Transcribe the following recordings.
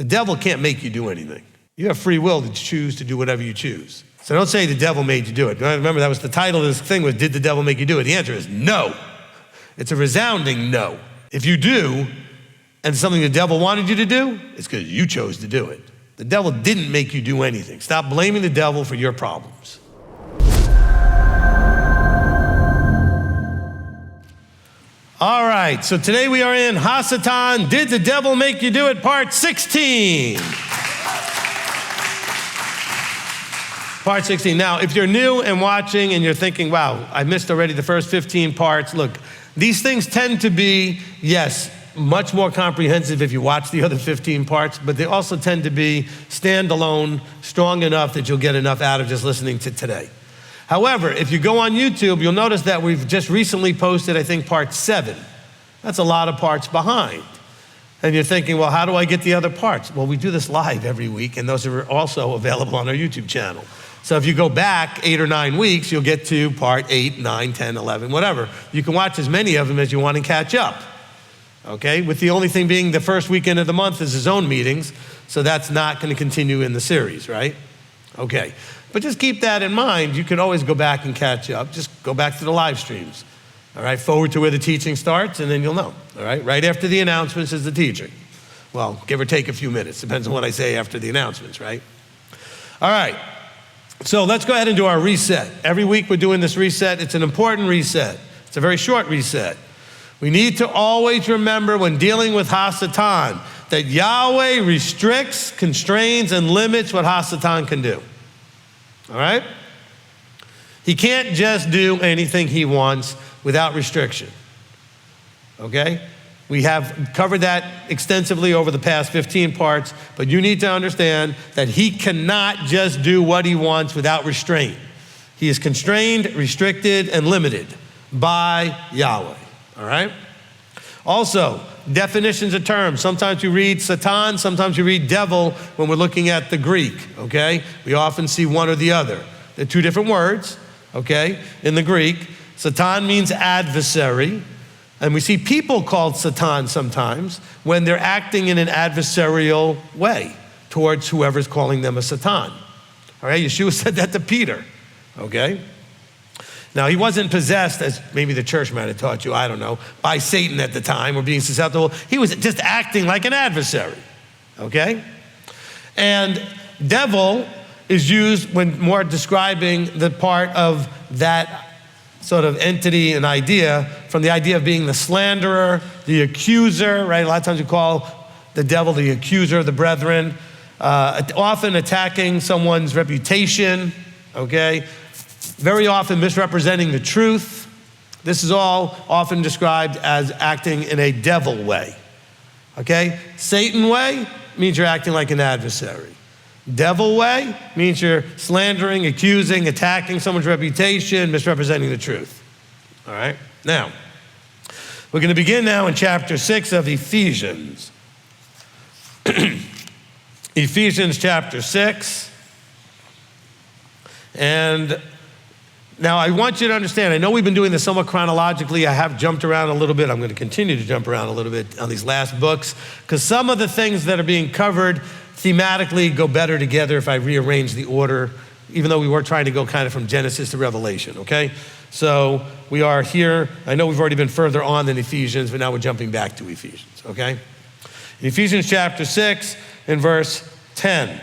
The devil can't make you do anything. You have free will to choose to do whatever you choose. So don't say the devil made you do it. Remember, that was the title of this thing was, did the devil make you do it? The answer is no. It's a resounding no. If you do, and something the devil wanted you to do, it's because you chose to do it. The devil didn't make you do anything. Stop blaming the devil for your problems. All right, so today we are in HaSatan, Did the Devil Make You Do It, part 16. Part 16. Now, if you're new and watching and you're thinking, wow, I missed already the first 15 parts, look, these things tend to be, yes, much more comprehensive if you watch the other 15 parts, but they also tend to be standalone, strong enough that you'll get enough out of just listening to today. However, if you go on YouTube, you'll notice that we've just recently posted, I think, part 7. That's a lot of parts behind. And you're thinking, well, how do I get the other parts? Well, we do this live every week, and those are also available on our YouTube channel. So if you go back 8 or 9 weeks, you'll get to part 8, 9, 10, 11, whatever. You can watch as many of them as you want and catch up. Okay, with the only thing being the first weekend of the month is his own meetings, so that's not going to continue in the series, right? Okay, but just keep that in mind. You can always go back and catch up. Just go back to the live streams, all right? Forward to where the teaching starts, and then you'll know, all right? Right after the announcements is the teaching. Well, give or take a few minutes. Depends on what I say after the announcements, right? All right, so let's go ahead and do our reset. Every week we're doing this reset. It's an important reset. It's a very short reset. We need to always remember when dealing with HaSatan that Yahweh restricts, constrains, and limits what HaSatan can do. All right? He can't just do anything he wants without restriction. Okay? We have covered that extensively over the past 15 parts, but you need to understand that he cannot just do what he wants without restraint. He is constrained, restricted, and limited by Yahweh. All right? Also, definitions of terms. Sometimes you read Satan, sometimes you read devil when we're looking at the Greek, okay? We often see one or the other. They're two different words, okay, in the Greek. Satan means adversary, and we see people called Satan sometimes when they're acting in an adversarial way towards whoever's calling them a Satan. All right, Yeshua said that to Peter, okay? Now, he wasn't possessed, as maybe the church might have taught you, I don't know, by Satan at the time or being susceptible. He was just acting like an adversary, okay? And devil is used when more describing the part of that sort of entity and idea, from the idea of being the slanderer, the accuser, right? A lot of times you call the devil the accuser of the brethren, often attacking someone's reputation, okay? Very often misrepresenting the truth. This is all often described as acting in a devil way, okay? Satan way means you're acting like an adversary. Devil way means you're slandering, accusing, attacking someone's reputation, misrepresenting the truth, all right? Now, we're going to begin now in chapter 6 of Ephesians. Ephesians chapter 6, and now, I want you to understand, I know we've been doing this somewhat chronologically. I have jumped around a little bit. I'm going to continue to jump around a little bit on these last books, because some of the things that are being covered thematically go better together if I rearrange the order, even though we were trying to go kind of from Genesis to Revelation, okay? So we are here. I know we've already been further on than Ephesians, but now we're jumping back to Ephesians, okay? In Ephesians chapter 6 and verse 10.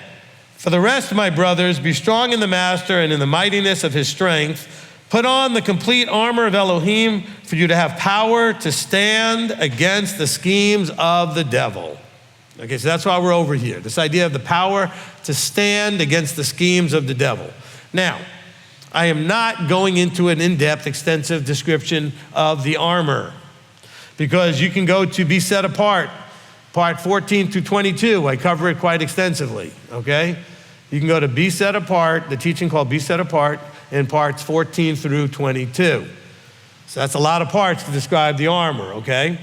For the rest, my brothers, be strong in the master and in the mightiness of his strength. Put on the complete armor of Elohim for you to have power to stand against the schemes of the devil. Okay, so that's why we're over here. This idea of the power to stand against the schemes of the devil. Now, I am not going into an in-depth, extensive description of the armor, because you can go to Be Set Apart, part 14 through 22. I cover it quite extensively, okay? You can go to Be Set Apart, the teaching called Be Set Apart, in parts 14 through 22. So that's a lot of parts to describe the armor, okay?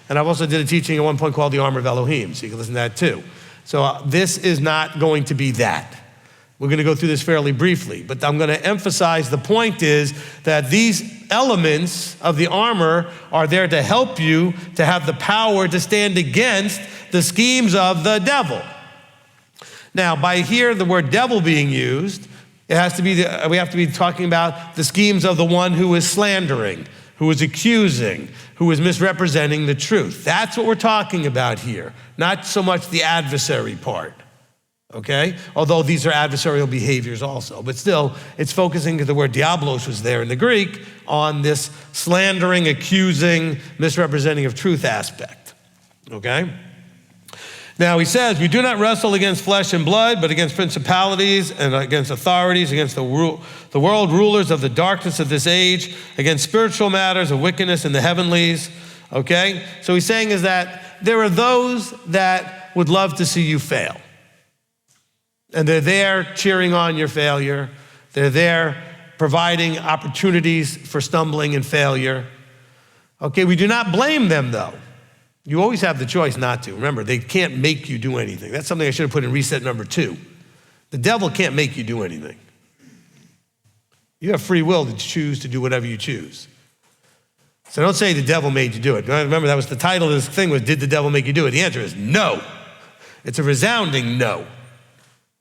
And I've also did a teaching at one point called the armor of Elohim, so you can listen to that too. So this is not going to be that. We're going to go through this fairly briefly, but I'm going to emphasize the point is that these elements of the armor are there to help you to have the power to stand against the schemes of the devil. Now, by here, the word devil being used, we have to be talking about the schemes of the one who is slandering, who is accusing, who is misrepresenting the truth. That's what we're talking about here, not so much the adversary part. Okay? Although these are adversarial behaviors also. But still, it's focusing, the word diablos was there in the Greek, on this slandering, accusing, misrepresenting of truth aspect. Okay? Now he says, we do not wrestle against flesh and blood, but against principalities and against authorities, against the world rulers of the darkness of this age, against spiritual matters of wickedness in the heavenlies. Okay? So he's saying is that there are those that would love to see you fail. And they're there cheering on your failure. They're there providing opportunities for stumbling and failure. Okay, we do not blame them though. You always have the choice not to. Remember, they can't make you do anything. That's something I should have put in reset number 2. The devil can't make you do anything. You have free will to choose to do whatever you choose. So don't say the devil made you do it. Remember, that was the title of this thing was, did the devil make you do it? The answer is no. It's a resounding no.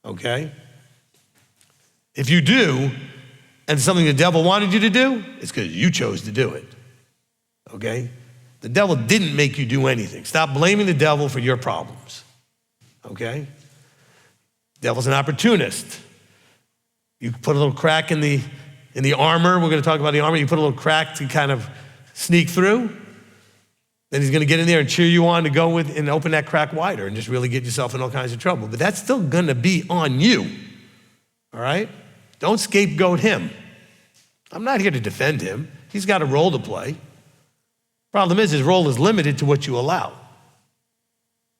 Okay? If you do, and it's something the devil wanted you to do, it's because you chose to do it. Okay? The devil didn't make you do anything. Stop blaming the devil for your problems. Okay? The devil's an opportunist. You put a little crack in the armor. We're going to talk about the armor. You put a little crack to kind of sneak through. Then he's going to get in there and cheer you on to go with and open that crack wider and just really get yourself in all kinds of trouble. But that's still going to be on you, all right? Don't scapegoat him. I'm not here to defend him. He's got a role to play. Problem is, his role is limited to what you allow.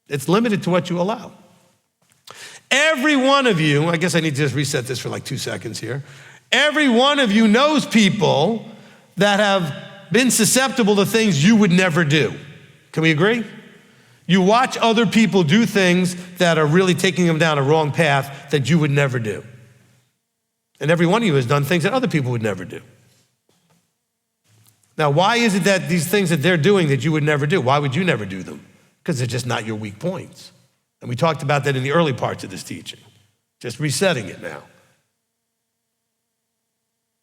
It's limited to what you allow. Every one of you, I guess I need to just reset this for like 2 seconds here. Every one of you knows people that have been susceptible to things you would never do. Can we agree? You watch other people do things that are really taking them down a wrong path that you would never do. And every one of you has done things that other people would never do. Now, why is it that these things that they're doing that you would never do, why would you never do them? Because they're just not your weak points. And we talked about that in the early parts of this teaching. Just resetting it now.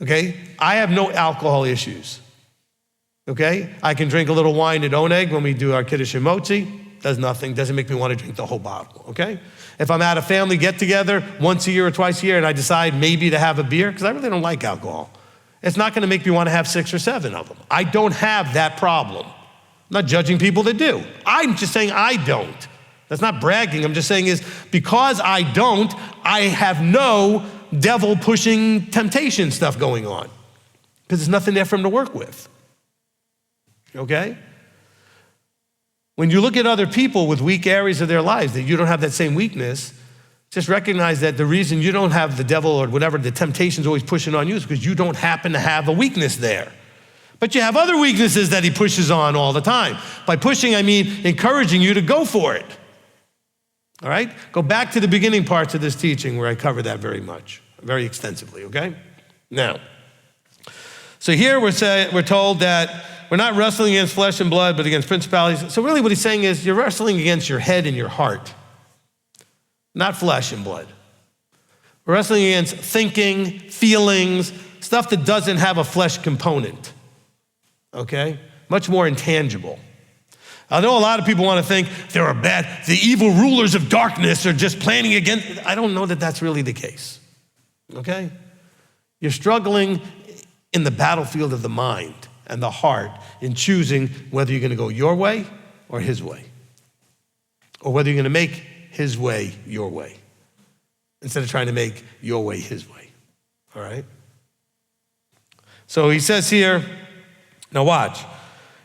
Okay? I have no alcohol issues. Okay? I can drink a little wine at Oneg when we do our Kiddush and Motzi. Does nothing, doesn't make me want to drink the whole bottle, okay? If I'm at a family get-together once a year or twice a year and I decide maybe to have a beer, because I really don't like alcohol, it's not going to make me want to have 6 or 7 of them. I don't have that problem. I'm not judging people that do. I'm just saying I don't. That's not bragging. I'm just saying is because I don't, I have no devil-pushing temptation stuff going on because there's nothing there for him to work with. Okay? When you look at other people with weak areas of their lives that you don't have that same weakness, just recognize that the reason you don't have the devil or whatever, the temptation's always pushing on you is because you don't happen to have a weakness there. But you have other weaknesses that he pushes on all the time. By pushing, I mean encouraging you to go for it. All right? Go back to the beginning parts of this teaching where I cover that very extensively, okay? Now, so here we're told that we're not wrestling against flesh and blood, but against principalities. So really what he's saying is you're wrestling against your head and your heart, not flesh and blood. We're wrestling against thinking, feelings, stuff that doesn't have a flesh component, okay? Much more intangible. I know a lot of people want to think there are bad, the evil rulers of darkness are just planning against. I don't know that that's really the case, okay? You're struggling in the battlefield of the mind and the heart in choosing whether you're going to go your way or his way, or whether you're going to make his way your way instead of trying to make your way his way, all right? So he says here, now watch.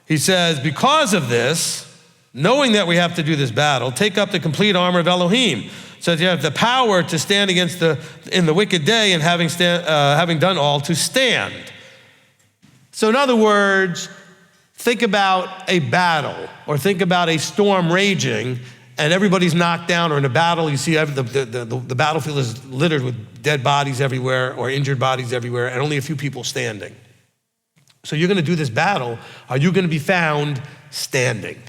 He says, because of this, knowing that we have to do this battle, take up the complete armor of Elohim, so that you have the power to stand against in the wicked day and having done all to stand. So in other words, think about a battle or think about a storm raging and everybody's knocked down, or in a battle, you see the battlefield is littered with dead bodies everywhere or injured bodies everywhere, and only a few people standing. So you're gonna do this battle. Are you gonna be found standing?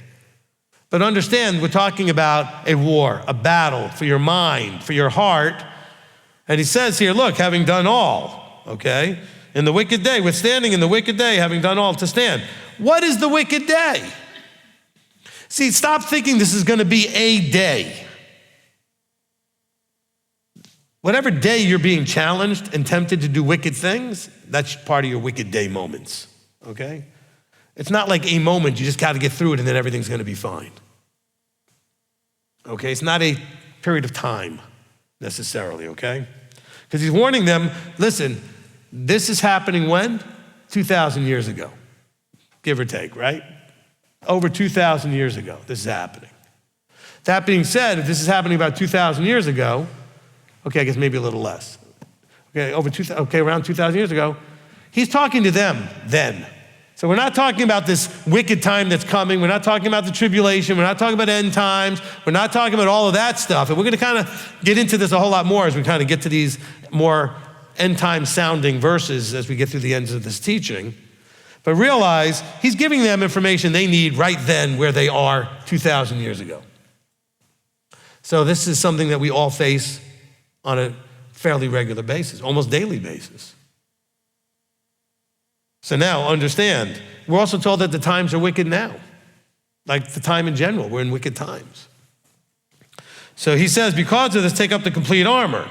But understand, we're talking about a war, a battle for your mind, for your heart. And he says here, look, having done all, okay? In the wicked day, withstanding in the wicked day, having done all to stand. What is the wicked day? See, stop thinking this is gonna be a day. Whatever day you're being challenged and tempted to do wicked things, that's part of your wicked day moments, okay? It's not like a moment, you just gotta get through it and then everything's gonna be fine. Okay, it's not a period of time necessarily, okay? Because he's warning them, listen, this is happening when? 2,000 years ago, give or take, right? Over 2,000 years ago, this is happening. That being said, if this is happening about 2,000 years ago, okay, I guess maybe a little less. Okay, around 2,000 years ago, he's talking to them then. So we're not talking about this wicked time that's coming. We're not talking about the tribulation. We're not talking about end times. We're not talking about all of that stuff. And we're gonna kind of get into this a whole lot more as we kind of get to these more end time sounding verses as we get through the ends of this teaching. But realize he's giving them information they need right then where they are 2,000 years ago. So this is something that we all face on a fairly regular basis, almost daily basis. So now understand, we're also told that the times are wicked now. Like the time in general, we're in wicked times. So he says, because of this, take up the complete armor.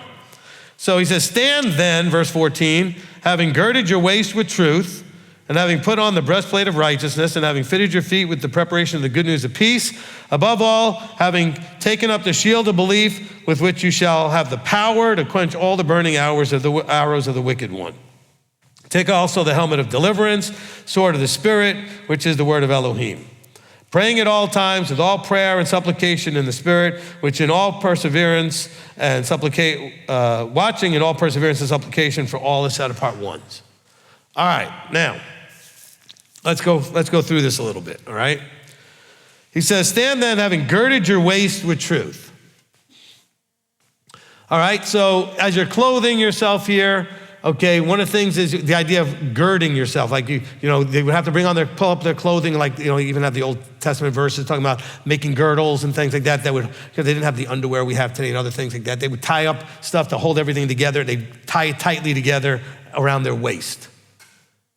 So he says, stand then, verse 14, having girded your waist with truth, and having put on the breastplate of righteousness, and having fitted your feet with the preparation of the good news of peace. Above all, having taken up the shield of belief, with which you shall have the power to quench all the burning arrows of the wicked one. Take also the helmet of deliverance, sword of the Spirit, which is the word of Elohim. Praying at all times with all prayer and supplication in the Spirit, which in all perseverance and watching in all perseverance and supplication for all the set apart ones. All right, now, let's go through this a little bit, all right? He says, stand then having girded your waist with truth. All right, so as you're clothing yourself here, okay, one of the things is the idea of girding yourself. Like you know, they would have to pull up their clothing, like, you know, even have the Old Testament verses talking about making girdles and things like that. Because they didn't have the underwear we have today and other things like that. They would tie up stuff to hold everything together. They tie it tightly together around their waist.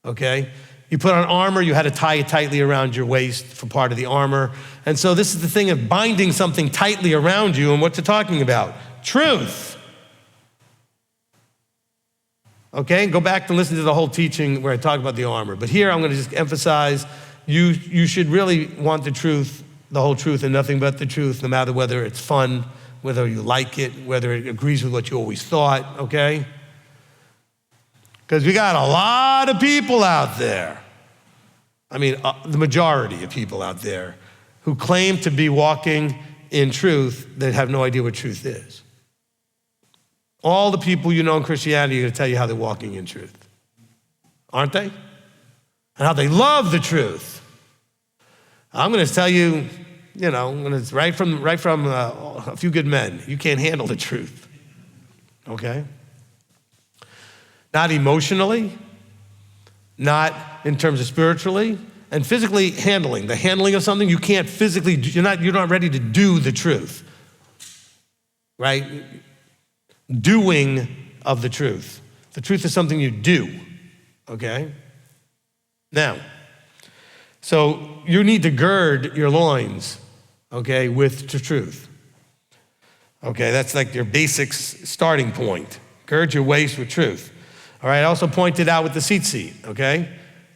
Okay, you put on armor, you had to tie it tightly around your waist for part of the armor. And so this is the thing of binding something tightly around you, and what you're talking about, truth. Okay, go back and listen to the whole teaching where I talk about the armor. But here I'm gonna just emphasize, you should really want the truth, the whole truth and nothing but the truth, no matter whether it's fun, whether you like it, whether it agrees with what you always thought, okay? Because we got a lot of people out there, I mean, the majority of people out there who claim to be walking in truth that have no idea what truth is. All the people you know in Christianity are gonna tell you how they're walking in truth, aren't they? And how they love the truth. I'm gonna tell you, you know, when it's right from a few good men, you can't handle the truth, okay? Not emotionally, not in terms of spiritually, and physically handling. The handling of something you can't physically, you're not ready to do the truth, right? Doing of the truth. The truth is something you do, okay? Now, so you need to gird your loins, okay, with the truth. Okay, that's like your basic starting point. Gird your waist with truth. All right, I also pointed out with the tzitzit, okay?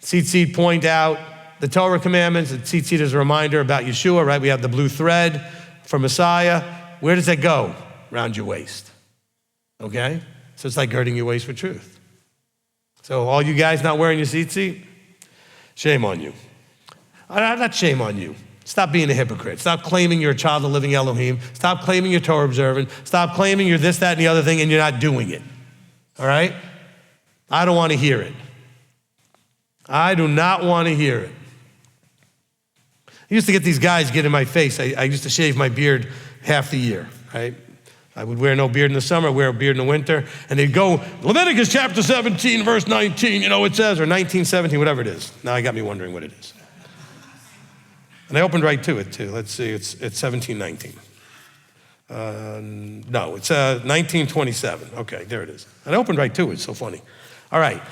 Tzitzit point out the Torah commandments. The tzitzit is a reminder about Yeshua, right? We have the blue thread for Messiah. Where does that go? Around your waist. Okay? So it's like girding your waist with truth. So all you guys not wearing your tzitzit, shame on you. Not shame on you. Stop being a hypocrite. Stop claiming you're a child of the living Elohim. Stop claiming you're Torah observant. Stop claiming you're this, that, and the other thing, and you're not doing it. All right? I don't want to hear it. I do not want to hear it. I used to get these guys get in my face. I used to shave my beard half the year, right? I would wear no beard in the summer, wear a beard in the winter, and they'd go, Leviticus chapter 17, verse 19, it says, or 1917, whatever it is. Now I got me wondering what it is. And I opened right to it too. Let's see, it's 1719. No, it's 1927. Okay, there it is. And I opened right to it, so funny. All right.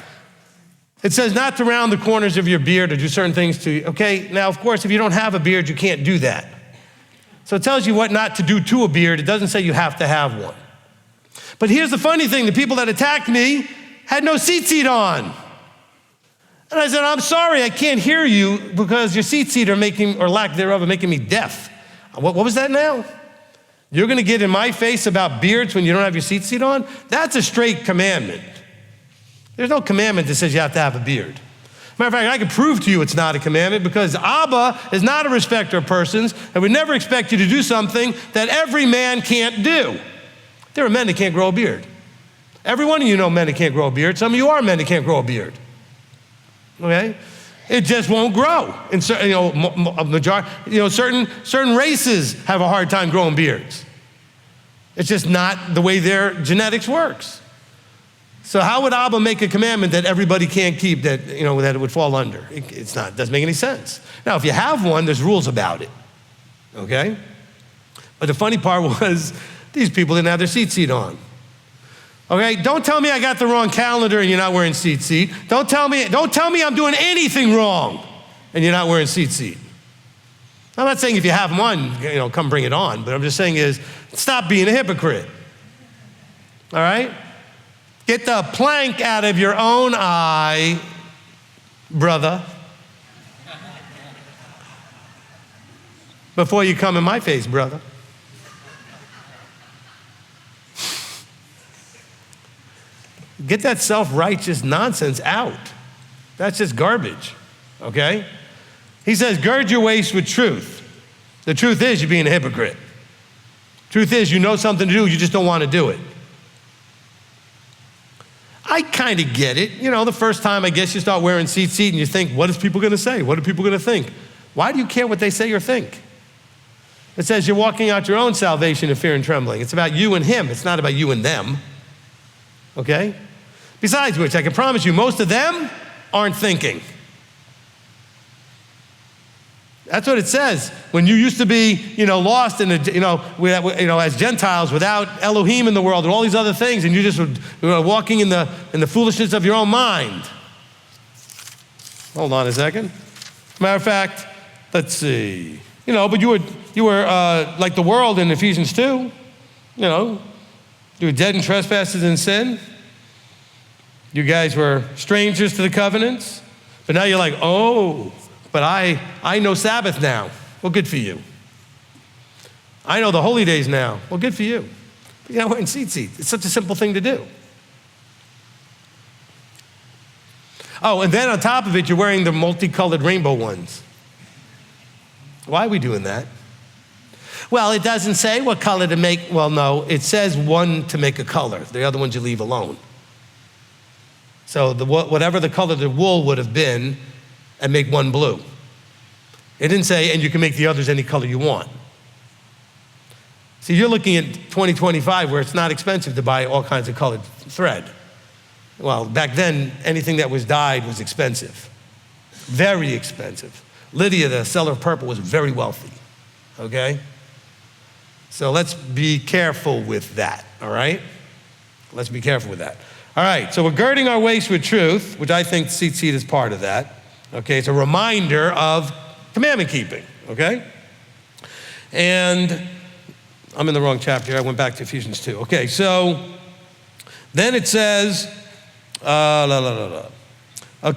It says not to round the corners of your beard or do certain things to, okay? Now, of course, if you don't have a beard, you can't do that. So it tells you what not to do to a beard. It doesn't say you have to have one. But here's the funny thing. The people that attacked me had no tzitzit on. And I said, I'm sorry, I can't hear you because your tzitzit are making, or lack thereof, are making me deaf. What was that now? You're going to get in my face about beards when you don't have your tzitzit on? That's a straight commandment. There's no commandment that says you have to have a beard. Matter of fact, I can prove to you it's not a commandment because Abba is not a respecter of persons and would never expect you to do something that every man can't do. There are men that can't grow a beard. Every one of you know men that can't grow a beard. Some of you are men that can't grow a beard. Okay? It just won't grow. In certain races have a hard time growing beards. It's just not the way their genetics works. So how would Abba make a commandment that everybody can't keep that it would fall under? It doesn't make any sense. Now, if you have one, there's rules about it, okay? But the funny part was these people didn't have their tzitzit on, okay? Don't tell me I got the wrong calendar and you're not wearing tzitzit. Don't tell me I'm doing anything wrong and you're not wearing tzitzit. I'm not saying if you have one, come bring it on, but I'm just saying is stop being a hypocrite, all right? Get the plank out of your own eye, brother, before you come in my face, brother. Get that self-righteous nonsense out. That's just garbage, okay? He says, gird your waist with truth. The truth is you're being a hypocrite. Truth is you know something to do, you just don't want to do it. I kind of get it. The first time I guess you start wearing tzitzit and you think, what is people going to say? What are people going to think? Why do you care what they say or think? It says you're walking out your own salvation in fear and trembling. It's about you and him. It's not about you and them. Okay? Besides which, I can promise you, most of them aren't thinking. That's what it says. When you used to be, lost in as Gentiles without Elohim in the world and all these other things, and you just were walking in the foolishness of your own mind. Hold on a second. Matter of fact, let's see. But you were like the world in Ephesians 2. You were dead in trespasses and sin. You guys were strangers to the covenants. But now you're like, but I know Sabbath now. Well, good for you. I know the holy days now. Well, good for you. But you're not wearing tzitzit. It's such a simple thing to do. Oh, and then on top of it, you're wearing the multicolored rainbow ones. Why are we doing that? Well, it doesn't say what color to make. Well, no, it says one to make a color. The other ones you leave alone. So whatever the color the wool would have been, and make one blue. It didn't say, and you can make the others any color you want. See, you're looking at 2025 where it's not expensive to buy all kinds of colored thread. Well, back then, anything that was dyed was expensive. Very expensive. Lydia, the seller of purple, was very wealthy, okay? So let's be careful with that, all right? Let's be careful with that. All right, so we're girding our waist with truth, which I think tzitzit is part of that. Okay, it's a reminder of commandment keeping, okay? And I'm in the wrong chapter here. I went back to Ephesians 2. Okay, so then it says, okay,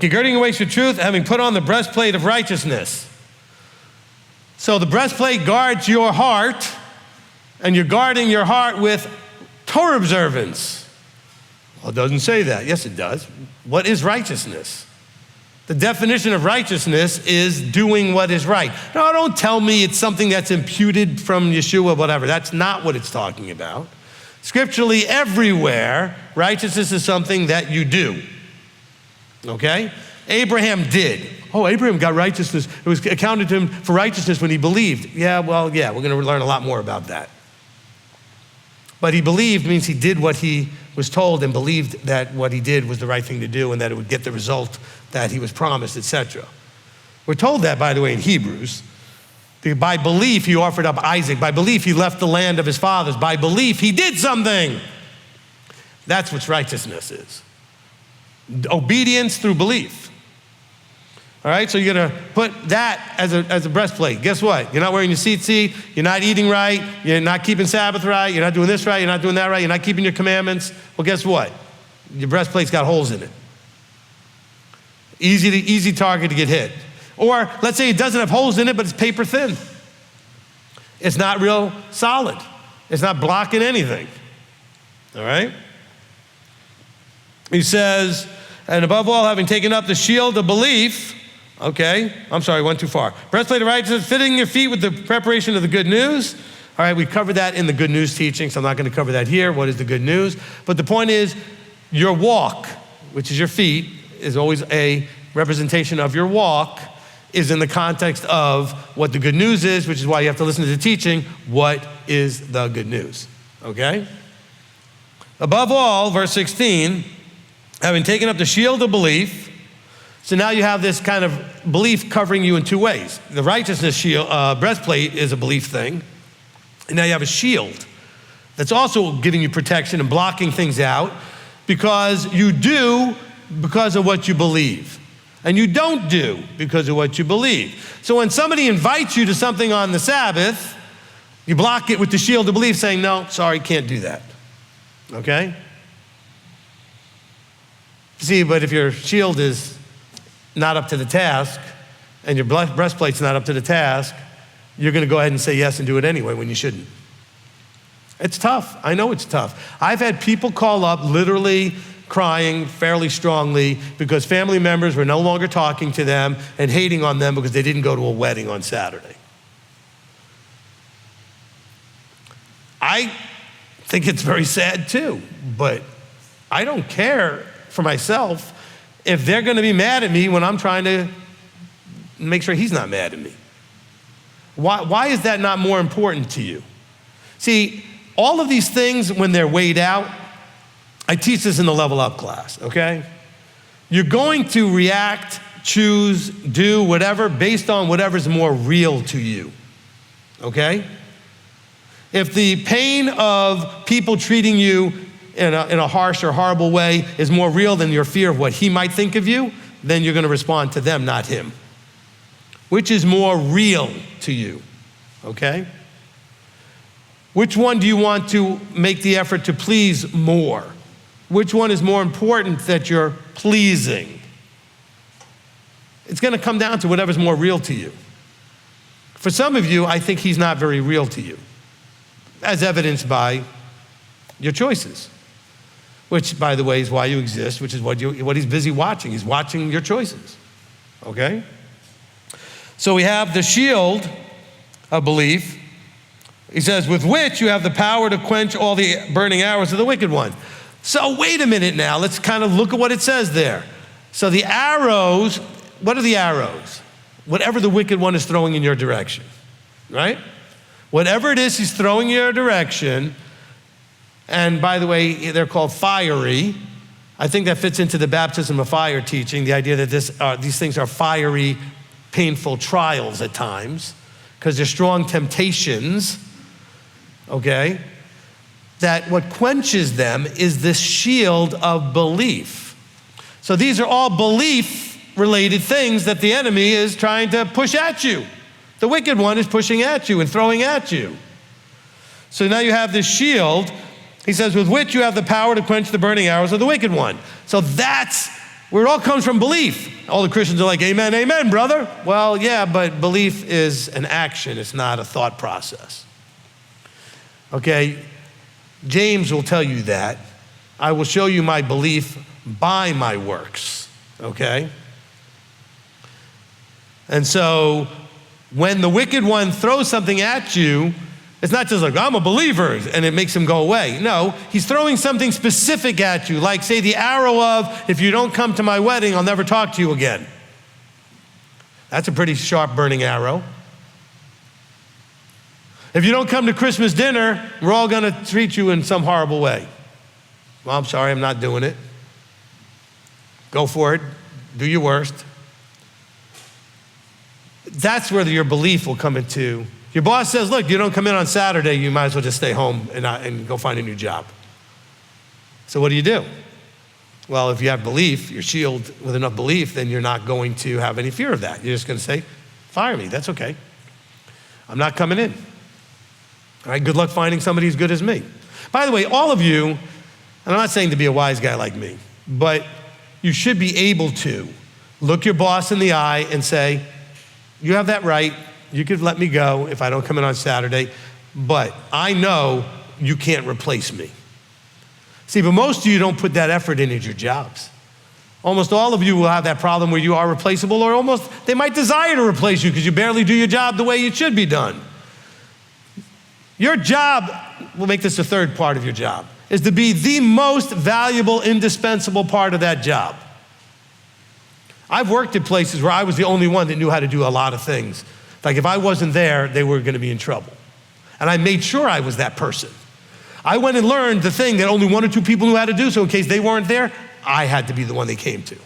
girding your waist with truth, having put on the breastplate of righteousness. So the breastplate guards your heart, and you're guarding your heart with Torah observance. Well, it doesn't say that. Yes, it does. What is righteousness? The definition of righteousness is doing what is right. Now, don't tell me it's something that's imputed from Yeshua, whatever. That's not what it's talking about. Scripturally, everywhere, righteousness is something that you do. Okay? Abraham did. oh, Abraham got righteousness. It was accounted to him for righteousness when he believed. Yeah, we're going to learn a lot more about that. But he believed means he did what he was told and believed that what he did was the right thing to do and that it would get the result that he was promised, etc. We're told that, by the way, in Hebrews. By belief, he offered up Isaac. By belief, he left the land of his fathers. By belief, he did something. That's what righteousness is. Obedience through belief. All right, so you're gonna put that as a breastplate. Guess what? You're not wearing your tzitzit, you're not eating right, you're not keeping Sabbath right, you're not doing this right, you're not doing that right, you're not keeping your commandments. Well, guess what? Your breastplate's got holes in it. Easy target to get hit. Or let's say it doesn't have holes in it, but it's paper thin. It's not real solid. It's not blocking anything. All right? He says, and above all, having taken up the shield of belief, okay, I'm sorry, went too far. Breastplate of righteousness, fitting your feet with the preparation of the good news. All right, we covered that in the good news teaching, so I'm not going to cover that here. What is the good news? But the point is, your walk, which is your feet, is always a representation of your walk, is in the context of what the good news is, which is why you have to listen to the teaching. What is the good news? Okay? Above all, verse 16, having taken up the shield of belief, so now you have this kind of belief covering you in two ways. The righteousness shield, breastplate is a belief thing, and now you have a shield that's also giving you protection and blocking things out because you do because of what you believe. And you don't do because of what you believe. So when somebody invites you to something on the Sabbath, you block it with the shield of belief saying, no, sorry, can't do that. Okay? See, but if your shield is not up to the task and your breastplate's not up to the task, you're going to go ahead and say yes and do it anyway when you shouldn't. It's tough. I know it's tough. I've had people call up literally crying fairly strongly because family members were no longer talking to them and hating on them because they didn't go to a wedding on Saturday. I think it's very sad too, but I don't care for myself if they're going to be mad at me when I'm trying to make sure he's not mad at me. Why is that not more important to you? See, all of these things, when they're weighed out, I teach this in the Level Up class, okay? You're going to react, choose, do whatever based on whatever's more real to you, okay? If the pain of people treating you in a harsh or horrible way is more real than your fear of what he might think of you, then you're gonna respond to them, not him. Which is more real to you, okay? Which one do you want to make the effort to please more? Which one is more important that you're pleasing? It's going to come down to whatever's more real to you. For some of you, I think he's not very real to you, as evidenced by your choices, which, by the way, is why you exist, which is what he's busy watching. He's watching your choices, okay? So we have the shield of belief. He says, with which you have the power to quench all the burning arrows of the wicked one. So wait a minute now, let's kind of look at what it says there. So the arrows, what are the arrows? Whatever the wicked one is throwing in your direction, right? Whatever it is he's throwing in your direction, and by the way, they're called fiery. I think that fits into the baptism of fire teaching, the idea that these things are fiery, painful trials at times, because they're strong temptations, okay? That what quenches them is this shield of belief. So these are all belief-related things that the enemy is trying to push at you. The wicked one is pushing at you and throwing at you. So now you have this shield, he says, with which you have the power to quench the burning arrows of the wicked one. So that's where it all comes from, belief. All the Christians are like, amen, amen, brother. Well, yeah, but belief is an action. It's not a thought process. Okay? James will tell you that. I will show you my belief by my works, okay? And so when the wicked one throws something at you, it's not just like, I'm a believer, and it makes him go away. No, he's throwing something specific at you, like say the arrow of, if you don't come to my wedding, I'll never talk to you again. That's a pretty sharp burning arrow. If you don't come to Christmas dinner, we're all gonna treat you in some horrible way. Well, I'm sorry, I'm not doing it. Go for it, do your worst. That's where your belief will come into. Your boss says, look, you don't come in on Saturday, you might as well just stay home and go find a new job. So what do? Well, if you have belief, you're shielded with enough belief, then you're not going to have any fear of that. You're just gonna say, fire me, that's okay. I'm not coming in. All right, good luck finding somebody as good as me. By the way, all of you, and I'm not saying to be a wise guy like me, but you should be able to look your boss in the eye and say, you have that right, you could let me go if I don't come in on Saturday, but I know you can't replace me. See, but most of you don't put that effort into your jobs. Almost all of you will have that problem where you are replaceable, or almost they might desire to replace you because you barely do your job the way it should be done. Your job, we'll make this the third part of your job, is to be the most valuable, indispensable part of that job. I've worked at places where I was the only one that knew how to do a lot of things. Like if I wasn't there, they were gonna be in trouble. And I made sure I was that person. I went and learned the thing that only one or two people knew how to do, so in case they weren't there, I had to be the one they came to.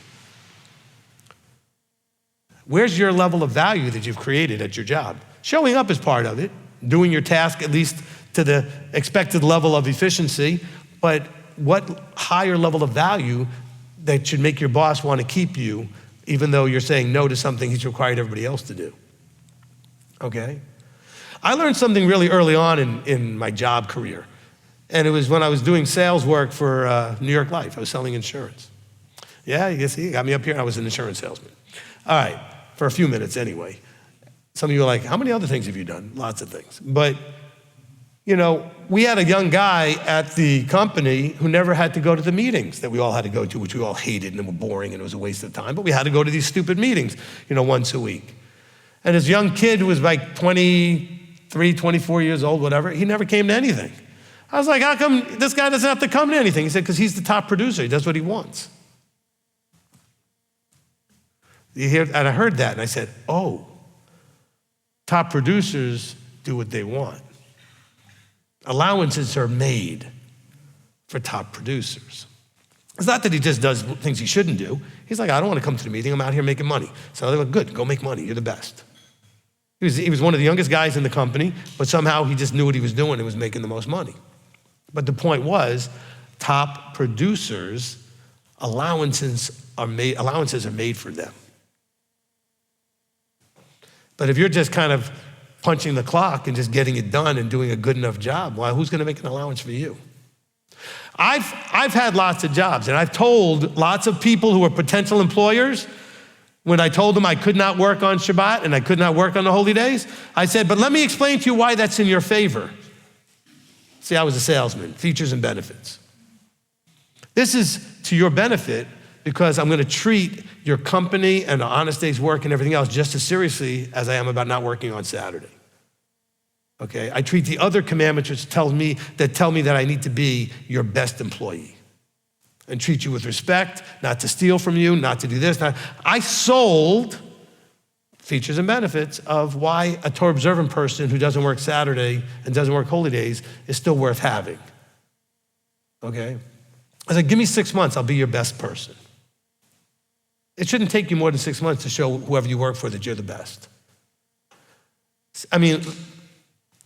Where's your level of value that you've created at your job? Showing up is part of it, doing your task at least to the expected level of efficiency, but what higher level of value that should make your boss want to keep you even though you're saying no to something he's required everybody else to do, okay? I learned something really early on in my job career, and it was when I was doing sales work for New York Life. I was selling insurance. Yeah, you see, you got me up here, I was an insurance salesman. All right, for a few minutes anyway. Some of you are like, how many other things have you done? Lots of things. But, you know, we had a young guy at the company who never had to go to the meetings that we all had to go to, which we all hated and were boring and it was a waste of time, but we had to go to these stupid meetings, you know, once a week. And this young kid who was like 23, 24 years old, whatever, he never came to anything. I was like, how come this guy doesn't have to come to anything? He said, because he's the top producer, he does what he wants. You hear, and I heard that and I said, oh, top producers do what they want. Allowances are made for top producers. It's not that he just does things he shouldn't do. He's like, I don't want to come to the meeting, I'm out here making money. So they were good, go make money, you're the best. He was one of the youngest guys in the company, but somehow he just knew what he was doing and was making the most money. But the point was, top producers, allowances are made for them. But if you're just kind of punching the clock and just getting it done and doing a good enough job, well, who's gonna make an allowance for you? I've had lots of jobs, and I've told lots of people who are potential employers, when I told them I could not work on Shabbat and I could not work on the holy days, I said, but let me explain to you why that's in your favor. See, I was a salesman, features and benefits. This is to your benefit because I'm gonna treat your company and the honest day's work and everything else just as seriously as I am about not working on Saturday. Okay, I treat the other commandments which tell me that I need to be your best employee and treat you with respect, not to steal from you, not to do this. I sold features and benefits of why a Torah observant person who doesn't work Saturday and doesn't work holy days is still worth having, okay? I said, give me 6 months, I'll be your best person. It shouldn't take you more than 6 months to show whoever you work for that you're the best.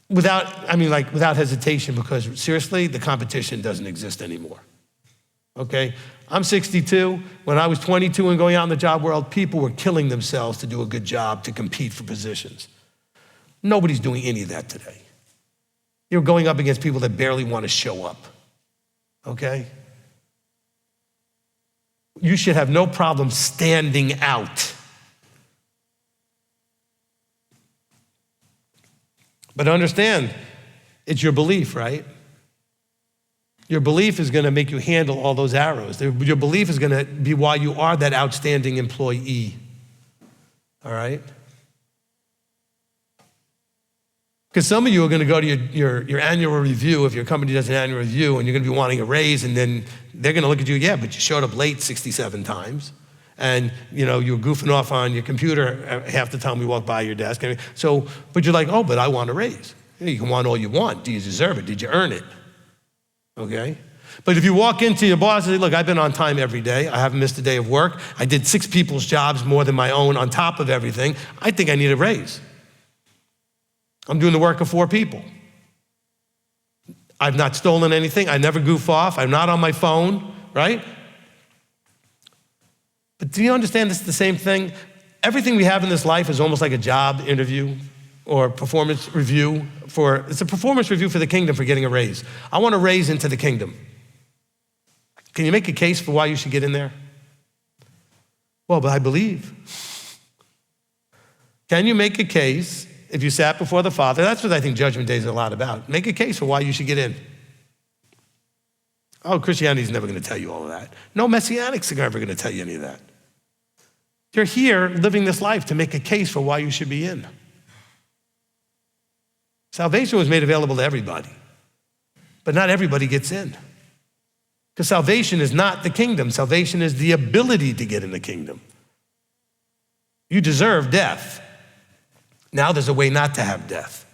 Without hesitation, because seriously, the competition doesn't exist anymore, okay? I'm 62. When I was 22 and going out in the job world, people were killing themselves to do a good job, to compete for positions. Nobody's doing any of that today. You're going up against people that barely want to show up, okay? You should have no problem standing out. But understand, it's your belief, right? Your belief is gonna make you handle all those arrows. Your belief is gonna be why you are that outstanding employee, all right? Because some of you are gonna go to your annual review, if your company does an annual review, and you're gonna be wanting a raise, and then they're gonna look at you, yeah, but you showed up late 67 times, and you're goofing off on your computer half the time we walk by your desk. But you're like, oh, but I want a raise. You can want all you want. Do you deserve it? Did you earn it? Okay? But if you walk into your boss and say, look, I've been on time every day. I haven't missed a day of work. I did 6 people's jobs more than my own on top of everything. I think I need a raise. I'm doing the work of 4 people. I've not stolen anything. I never goof off. I'm not on my phone, right? But do you understand this is the same thing? Everything we have in this life is almost like a job interview or performance review. It's a performance review for the kingdom for getting a raise. I want a raise into the kingdom. Can you make a case for why you should get in there? Well, but I believe. Can you make a case if you sat before the Father? That's what I think Judgment Day is a lot about. Make a case for why you should get in. Oh, Christianity's never going to tell you all of that. No, Messianics are never going to tell you any of that. You're here living this life to make a case for why you should be in. Salvation was made available to everybody, but not everybody gets in. Because salvation is not the kingdom. Salvation is the ability to get in the kingdom. You deserve death. Now there's a way not to have death.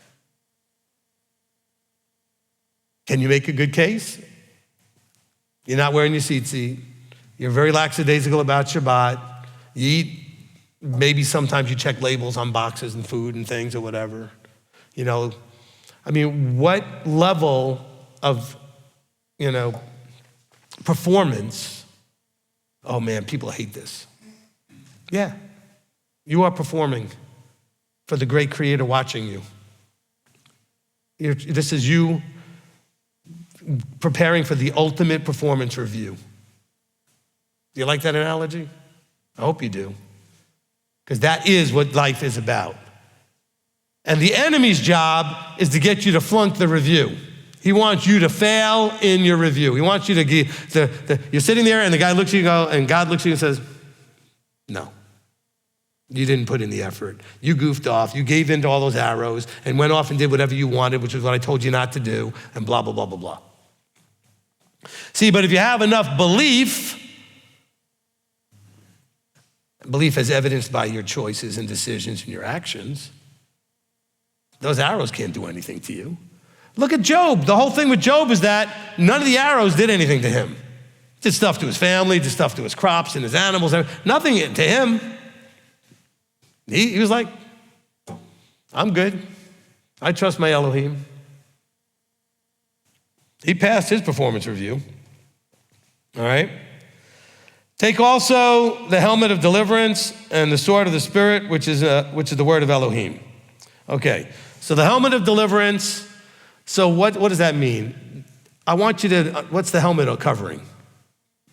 Can you make a good case? You're not wearing your tzitzit. You're very lackadaisical about Shabbat. You eat, maybe sometimes you check labels on boxes and food and things or whatever. What level of, performance? Oh man, people hate this. Yeah, you are performing for the great Creator watching you. This is you preparing for the ultimate performance review. Do you like that analogy? I hope you do. Because that is what life is about. And the enemy's job is to get you to flunk the review. He wants you to fail in your review. He wants you to you're sitting there and the guy looks at you and God looks at you and says, no, you didn't put in the effort. You goofed off. You gave in to all those arrows and went off and did whatever you wanted, which is what I told you not to do, and blah, blah, blah, blah, blah. See, but if you have enough belief as evidenced by your choices and decisions and your actions, those arrows can't do anything to you. Look at Job. The whole thing with Job is that none of the arrows did anything to him. Did stuff to his family, did stuff to his crops and his animals, nothing to him. He was like, I'm good. I trust my Elohim. He passed his performance review. All right? Take also the helmet of deliverance and the sword of the Spirit, which is the word of Elohim. Okay, so the helmet of deliverance. So what does that mean? I want you to, what's the helmet covering?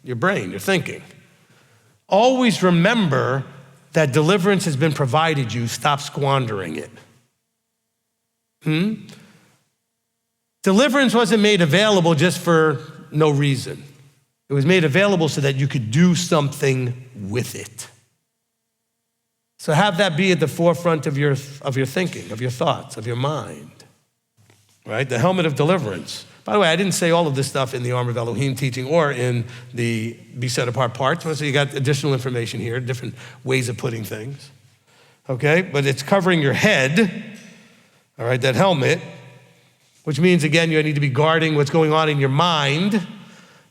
Your brain, your thinking. Always remember that deliverance has been provided you. Stop squandering it. Deliverance wasn't made available just for no reason. It was made available so that you could do something with it. So have that be at the forefront of your thinking, of your thoughts, of your mind. Right? The helmet of deliverance. By the way, I didn't say all of this stuff in the Armor of Elohim teaching or in the Be Set Apart parts. So you got additional information here, different ways of putting things. Okay? But it's covering your head, all right, that helmet, which means, again, you need to be guarding what's going on in your mind.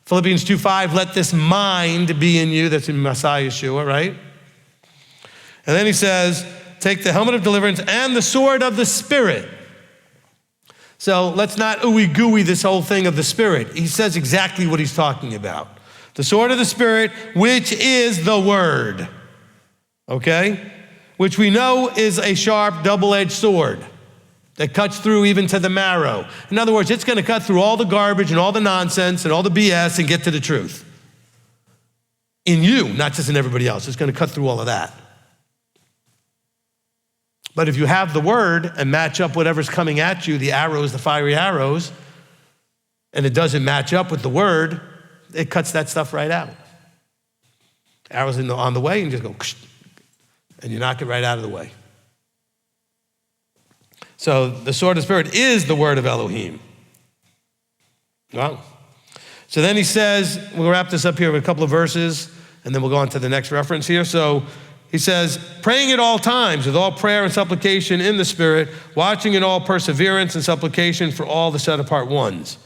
Philippians 2:5, let this mind be in you. That's in Messiah Yeshua, right? And then he says, take the helmet of deliverance and the sword of the Spirit. So let's not ooey-gooey this whole thing of the Spirit. He says exactly what he's talking about. The sword of the Spirit, which is the Word, okay? Which we know is a sharp, double-edged sword that cuts through even to the marrow. In other words, it's going to cut through all the garbage and all the nonsense and all the BS and get to the truth. In you, not just in everybody else. It's going to cut through all of that. But if you have the Word and match up whatever's coming at you, the arrows, the fiery arrows, and it doesn't match up with the Word, it cuts that stuff right out. Arrows on the way and you just go, and you knock it right out of the way. So the sword of the Spirit is the word of Elohim. Wow. So then he says, we'll wrap this up here with a couple of verses, And then we'll go on to the next reference here. So he says, praying at all times with all prayer and supplication in the Spirit, watching in all perseverance and supplication for all the set apart ones.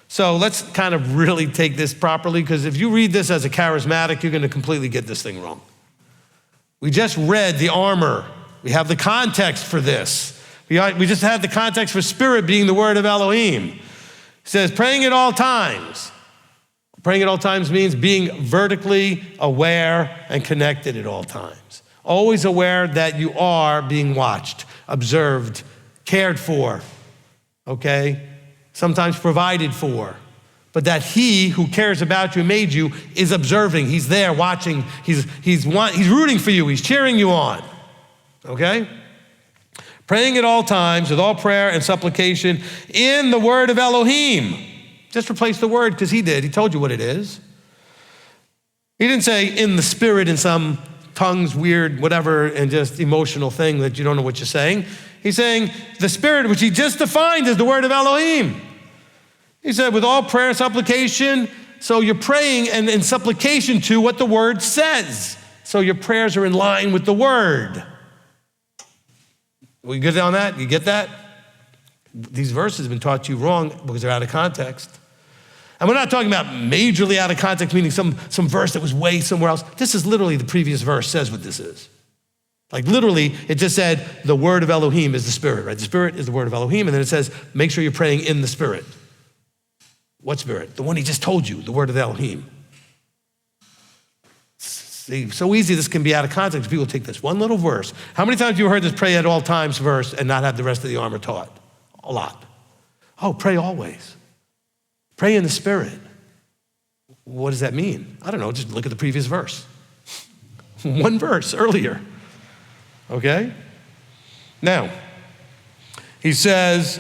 So let's kind of really take this properly, because if you read this as a charismatic, you're going to completely get this thing wrong. We just read the armor. We have the context for this. We just had the context for spirit being the word of Elohim. It says, praying at all times. Praying at all times means being vertically aware and connected at all times. Always aware that you are being watched, observed, cared for, okay? Sometimes provided for. But that he who cares about you, made you, is observing. He's there watching. He's rooting for you. He's cheering you on, okay? Praying at all times with all prayer and supplication in the word of Elohim. Just replace the word, because he did. He told you what it is. He didn't say in the spirit in some tongues, weird, whatever, and just emotional thing that you don't know what you're saying. He's saying the spirit, which he just defined as the word of Elohim. He said with all prayer and supplication, so you're praying and in supplication to what the word says. So your prayers are in line with the word. We good on that? You get that? These verses have been taught to you wrong because they're out of context. And we're not talking about majorly out of context, meaning some verse that was way somewhere else. This is literally the previous verse says what this is. Like literally, it just said the word of Elohim is the spirit, right? The spirit is the word of Elohim, and then it says, make sure you're praying in the spirit. What spirit? The one he just told you, the word of Elohim. See, so easy this can be out of context. People take this one little verse. How many times have you heard this pray at all times verse and not have the rest of the armor taught? A lot. Oh, pray always. Pray in the spirit. What does that mean? I don't know, just look at the previous verse. One verse earlier, okay? Now, he says,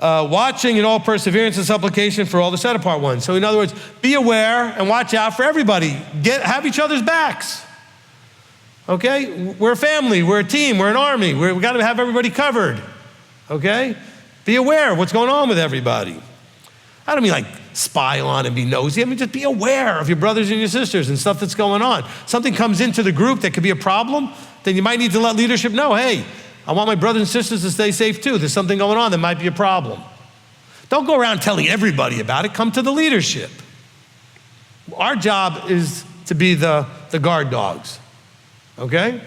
watching in all perseverance and supplication for all the set apart ones. So in other words, be aware and watch out for everybody. Have each other's backs, okay? We're a family, we're a team, we're an army. We got to have everybody covered, okay? Be aware of what's going on with everybody. I don't mean like spy on and be nosy. I mean just be aware of your brothers and your sisters and stuff that's going on. Something comes into the group that could be a problem, then you might need to let leadership know, hey, I want my brothers and sisters to stay safe too. There's something going on that might be a problem. Don't go around telling everybody about it. Come to the leadership. Our job is to be the guard dogs, okay?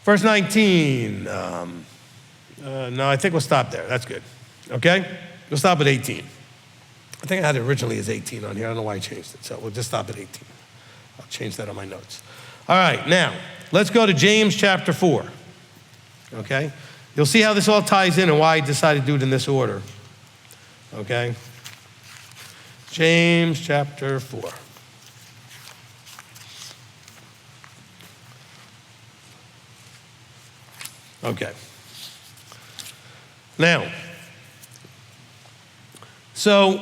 Verse 19. No, I think we'll stop there. That's good. Okay? We'll stop at 18. I think I had it originally as 18 on here. I don't know why I changed it. So we'll just stop at 18. I'll change that on my notes. All right, now, let's go to James chapter 4. Okay? You'll see how this all ties in and why I decided to do it in this order. Okay? James chapter 4. Okay. Now, so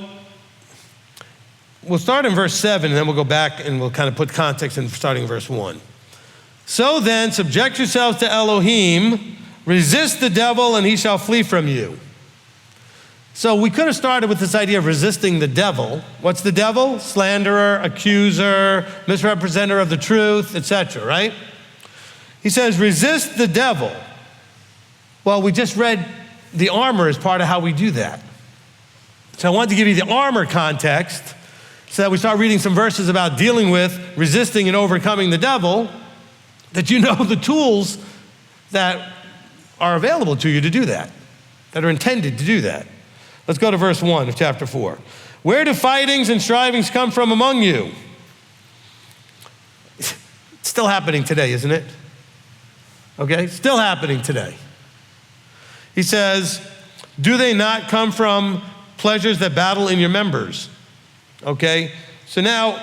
we'll start in verse 7, and then we'll go back and we'll kind of put context in starting in verse 1. So then, subject yourselves to Elohim, resist the devil, and he shall flee from you. So we could have started with this idea of resisting the devil. What's the devil? Slanderer, accuser, misrepresenter of the truth, etc., right? He says, resist the devil. Well, we just read the armor as part of how we do that. So I wanted to give you the armor context so that we start reading some verses about dealing with, resisting, and overcoming the devil, that you know the tools that are available to you to do that are intended to do that. Let's go to verse 1 of chapter 4. Where do fightings and strivings come from among you? It's still happening today, isn't it? Okay, still happening today. He says, do they not come from pleasures that battle in your members? Okay, so now,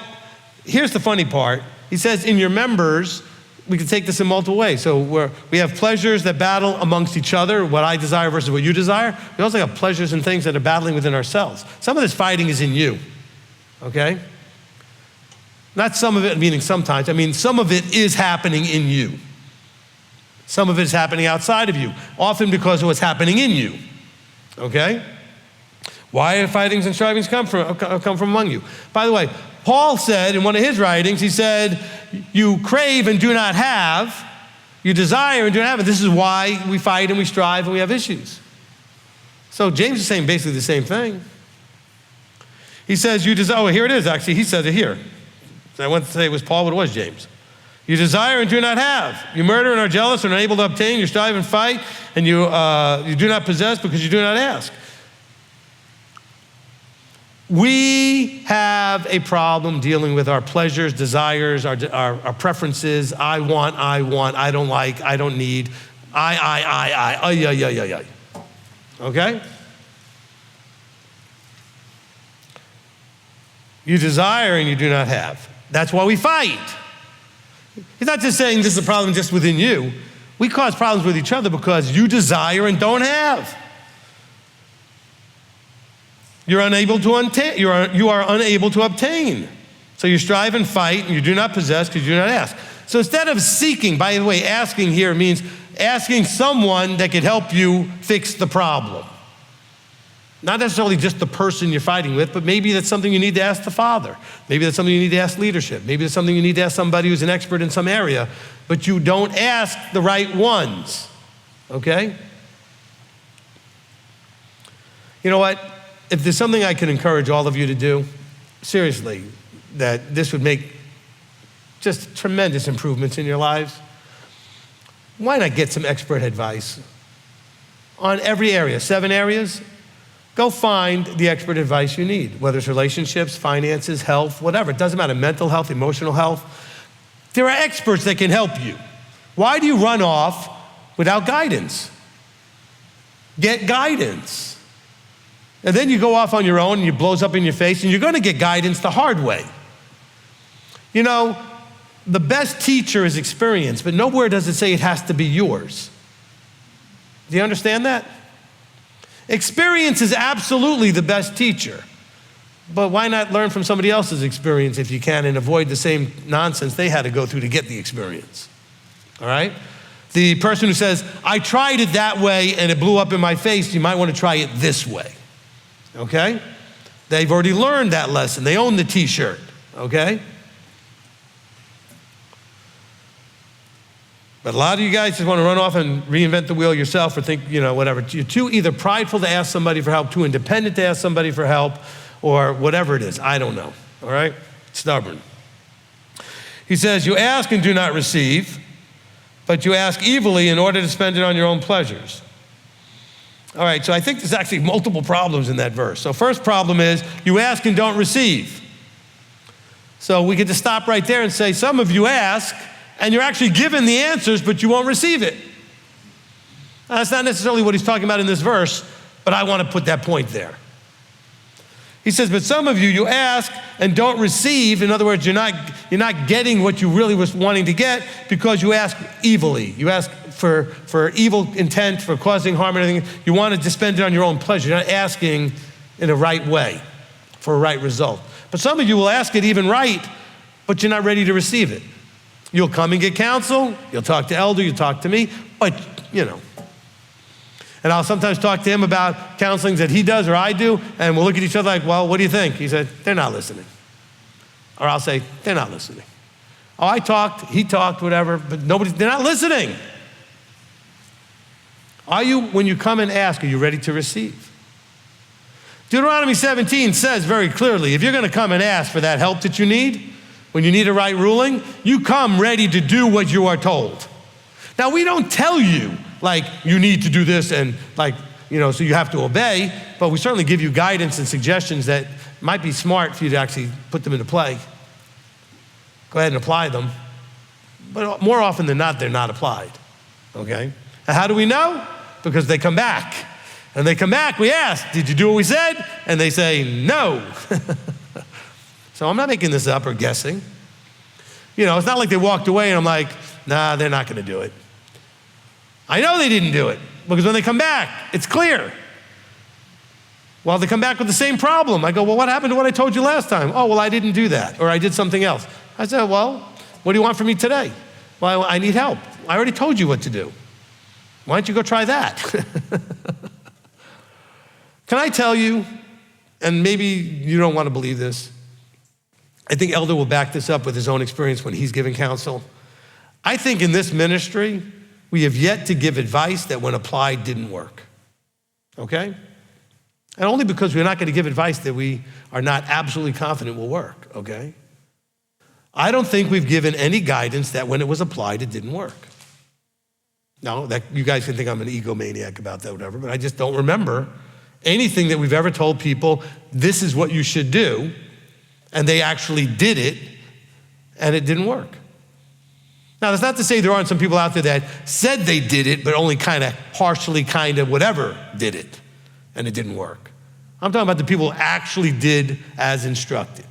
here's the funny part. He says in your members, we can take this in multiple ways. So we have pleasures that battle amongst each other, what I desire versus what you desire. We also have pleasures and things that are battling within ourselves. Some of this fighting is in you, okay? Not some of it, meaning sometimes. I mean, some of it is happening in you. Some of it is happening outside of you, often because of what's happening in you, okay? Why do fightings and strivings come from among you? By the way, Paul said in one of his writings, he said, you crave and do not have, you desire and do not have, and this is why we fight and we strive and we have issues. So James is saying basically the same thing. He says, you desire, oh, here it is actually, he says it here. I went to say it was Paul, but it was James. You desire and do not have. You murder and are jealous and are unable to obtain. You strive and fight, and you do not possess because you do not ask. We have a problem dealing with our pleasures, desires, our preferences. I want, I don't like, I don't need. I. Okay? You desire and you do not have. That's why we fight. He's not just saying this is a problem just within you. We cause problems with each other because you desire and don't have. You are unable to obtain. So you strive and fight, and you do not possess because you do not ask. So instead of seeking, by the way, asking here means asking someone that could help you fix the problem. Not necessarily just the person you're fighting with, but maybe that's something you need to ask the Father. Maybe that's something you need to ask leadership. Maybe that's something you need to ask somebody who's an expert in some area, but you don't ask the right ones, okay? You know what? If there's something I can encourage all of you to do, seriously, that this would make just tremendous improvements in your lives, why not get some expert advice on every area, 7 areas? Go find the expert advice you need, whether it's relationships, finances, health, whatever. It doesn't matter, mental health, emotional health. There are experts that can help you. Why do you run off without guidance? Get guidance. And then you go off on your own and it blows up in your face, and you're going to get guidance the hard way. You know, the best teacher is experience, but nowhere does it say it has to be yours. Do you understand that? Experience is absolutely the best teacher, but why not learn from somebody else's experience if you can and avoid the same nonsense they had to go through to get the experience, all right? The person who says, I tried it that way and it blew up in my face, you might want to try it this way, okay? They've already learned that lesson. They own the t-shirt, okay? But a lot of you guys just want to run off and reinvent the wheel yourself or think, whatever. You're too either prideful to ask somebody for help, too independent to ask somebody for help, or whatever it is. I don't know, all right? Stubborn. He says, you ask and do not receive, but you ask evilly in order to spend it on your own pleasures. All right, so I think there's actually multiple problems in that verse. So first problem is, you ask and don't receive. So we get to stop right there and say, some of you ask, and you're actually given the answers, but you won't receive it. Now, that's not necessarily what he's talking about in this verse, but I want to put that point there. He says, but some of you, you ask and don't receive. In other words, you're not getting what you really was wanting to get because you ask evilly. You ask for evil intent, for causing harm and everything. You wanted to spend it on your own pleasure. You're not asking in a right way for a right result. But some of you will ask it even right, but you're not ready to receive it. You'll come and get counsel, you'll talk to elder, you'll talk to me, but And I'll sometimes talk to him about counselings that he does or I do, and we'll look at each other like, well, what do you think? He said, they're not listening. Or I'll say, they're not listening. Oh, I talked, he talked, whatever, but they're not listening. Are you, when you come and ask, are you ready to receive? Deuteronomy 17 says very clearly, if you're gonna come and ask for that help that you need, when you need a right ruling, you come ready to do what you are told. Now, we don't tell you, like, you need to do this and, so you have to obey, but we certainly give you guidance and suggestions that might be smart for you to actually put them into play. Go ahead and apply them. But more often than not, they're not applied, okay? And how do we know? Because they come back. And they come back, we ask, did you do what we said? And they say, no. So I'm not making this up or guessing. It's not like they walked away and I'm like, nah, they're not gonna do it. I know they didn't do it because when they come back, it's clear. Well, they come back with the same problem. I go, well, what happened to what I told you last time? Oh, well, I didn't do that, or I did something else. I said, well, what do you want from me today? Well, I need help. I already told you what to do. Why don't you go try that? Can I tell you, and maybe you don't want to believe this, I think Elder will back this up with his own experience when he's giving counsel. I think in this ministry, we have yet to give advice that when applied didn't work, okay? And only because we're not going to give advice that we are not absolutely confident will work, okay? I don't think we've given any guidance that when it was applied, it didn't work. Now, that you guys can think I'm an egomaniac about that, whatever, but I just don't remember anything that we've ever told people, this is what you should do, and they actually did it, and it didn't work. Now, that's not to say there aren't some people out there that said they did it, but only kind of partially, kind of whatever did it, and it didn't work. I'm talking about the people who actually did as instructed.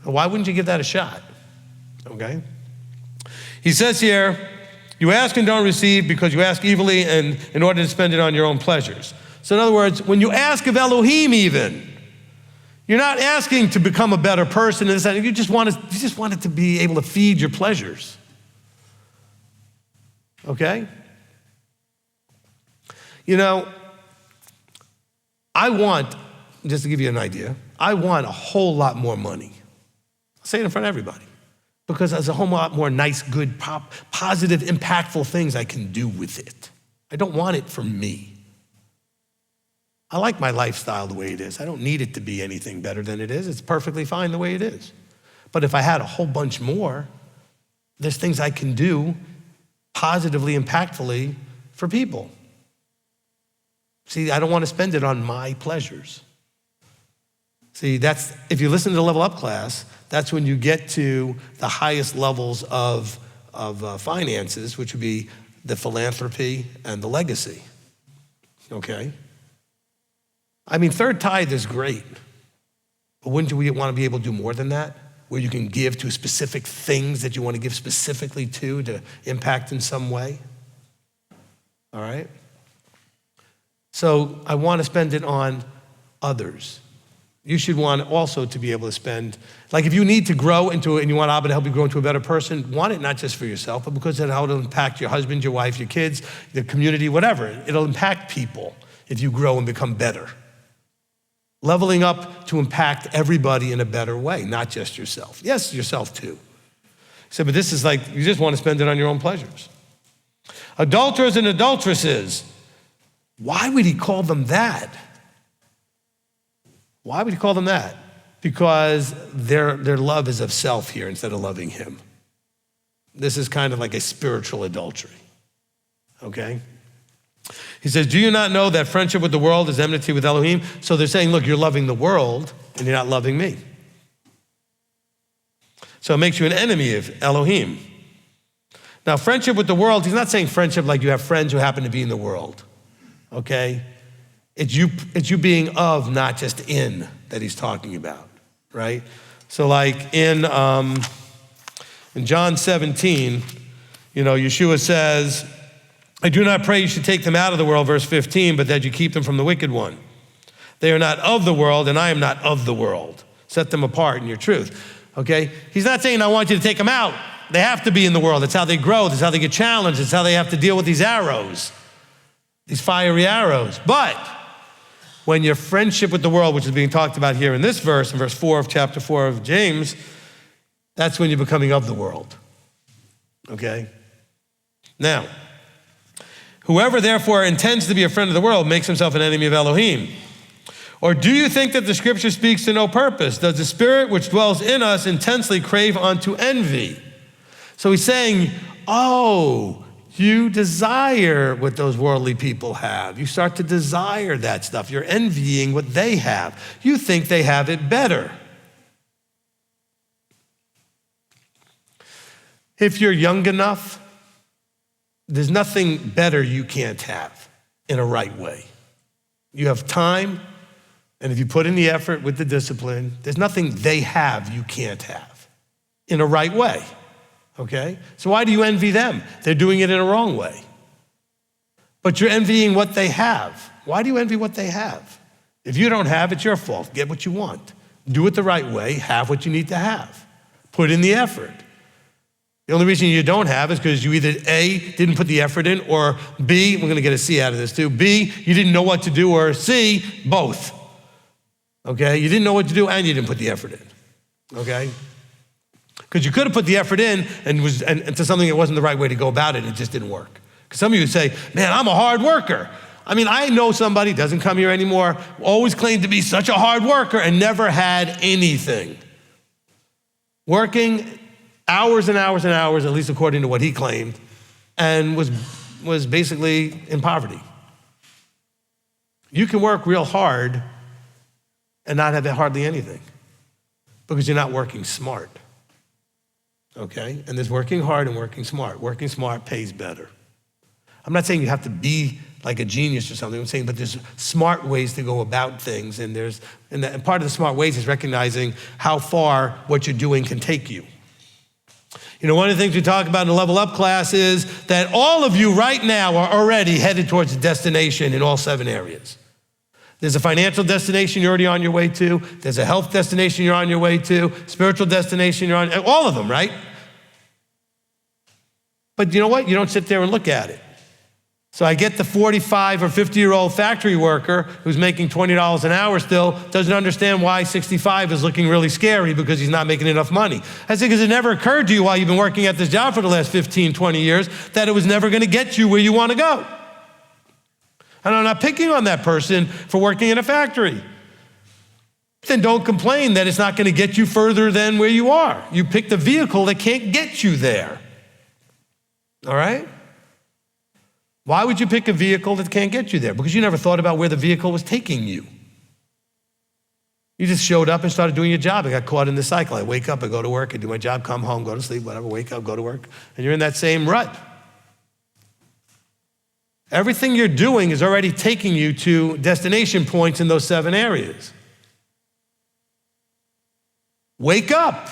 Why wouldn't you give that a shot? Okay? He says here, you ask and don't receive because you ask evilly and in order to spend it on your own pleasures. So in other words, when you ask of Elohim even, you're not asking to become a better person. You just want it to be able to feed your pleasures. Okay? You know, I want, just to give you an idea, I want a whole lot more money. I'll say it in front of everybody. Because there's a whole lot more nice, good, positive, impactful things I can do with it. I don't want it for me. I like my lifestyle the way it is. I don't need it to be anything better than it is. It's perfectly fine the way it is. But if I had a whole bunch more, there's things I can do positively, impactfully for people. See, I don't want to spend it on my pleasures. See, if you listen to the Level Up class, that's when you get to the highest levels of finances, which would be the philanthropy and the legacy, okay? I mean, third tithe is great, but wouldn't we want to be able to do more than that? Where you can give to specific things that you want to give specifically to impact in some way, all right? So I want to spend it on others. You should want also to be able to spend, like if you need to grow and you want Abba to help you grow into a better person, want it not just for yourself, but because it'll impact your husband, your wife, your kids, the community, whatever. It'll impact people if you grow and become better. Leveling up to impact everybody in a better way, not just yourself. Yes, yourself too. So, but this is like, you just want to spend it on your own pleasures. Adulterers and adulteresses, why would he call them that? Why would he call them that? Because their love is of self here instead of loving him. This is kind of like a spiritual adultery, okay? He says, do you not know that friendship with the world is enmity with Elohim? So they're saying, look, you're loving the world and you're not loving me. So it makes you an enemy of Elohim. Now, friendship with the world, he's not saying friendship like you have friends who happen to be in the world, okay? It's you being of, not just in, that he's talking about, right? So like in John 17, Yeshua says, I do not pray you should take them out of the world, verse 15, but that you keep them from the wicked one. They are not of the world, and I am not of the world. Set them apart in your truth, okay? He's not saying I want you to take them out. They have to be in the world. That's how they grow. That's how they get challenged. It's how they have to deal with these arrows, these fiery arrows. But when your friendship with the world, which is being talked about here in this verse, in verse 4 of chapter 4 of James, that's when you're becoming of the world, okay? Now, whoever therefore intends to be a friend of the world makes himself an enemy of Elohim. Or do you think that the scripture speaks to no purpose? Does the spirit which dwells in us intensely crave unto envy? So he's saying, you desire what those worldly people have. You start to desire that stuff. You're envying what they have. You think they have it better. If you're young enough, there's nothing better you can't have in a right way. You have time, and if you put in the effort with the discipline, there's nothing they have you can't have in a right way. Okay? So why do you envy them? They're doing it in a wrong way. But you're envying what they have. Why do you envy what they have? If you don't have, it's your fault. Get what you want. Do it the right way. Have what you need to have. Put in the effort. The only reason you don't have is because you either A, didn't put the effort in, or B, we're going to get a C out of this too, B, you didn't know what to do, or C, both. Okay? You didn't know what to do and you didn't put the effort in. okay? Because you could have put the effort in and to something that wasn't the right way to go about it, and it just didn't work. Because some of you say, man, I'm a hard worker. I mean, I know somebody, doesn't come here anymore, always claimed to be such a hard worker and never had anything. Working hours and hours and hours, at least according to what he claimed, and was basically in poverty. You can work real hard and not have hardly anything because you're not working smart, okay? And there's working hard and working smart. Working smart pays better. I'm not saying you have to be like a genius or something. I'm saying, but there's smart ways to go about things, and part of the smart ways is recognizing how far what you're doing can take you. You know, one of the things we talk about in the Level Up class is that all of you right now are already headed towards a destination in all 7 areas. There's a financial destination you're already on your way to. There's a health destination you're on your way to. Spiritual destination you're on, all of them, right? But you know what? You don't sit there and look at it. So I get the 45 or 50-year-old factory worker who's making $20 an hour still, doesn't understand why 65 is looking really scary because he's not making enough money. I say, because it never occurred to you while you've been working at this job for the last 15, 20 years that it was never gonna get you where you wanna go. And I'm not picking on that person for working in a factory. Then don't complain that it's not gonna get you further than where you are. You picked a vehicle that can't get you there, all right? Why would you pick a vehicle that can't get you there? Because you never thought about where the vehicle was taking you. You just showed up and started doing your job. I got caught in the cycle. I wake up, I go to work, I do my job, come home, go to sleep, whatever, wake up, go to work, and you're in that same rut. Everything you're doing is already taking you to destination points in those 7 areas. Wake up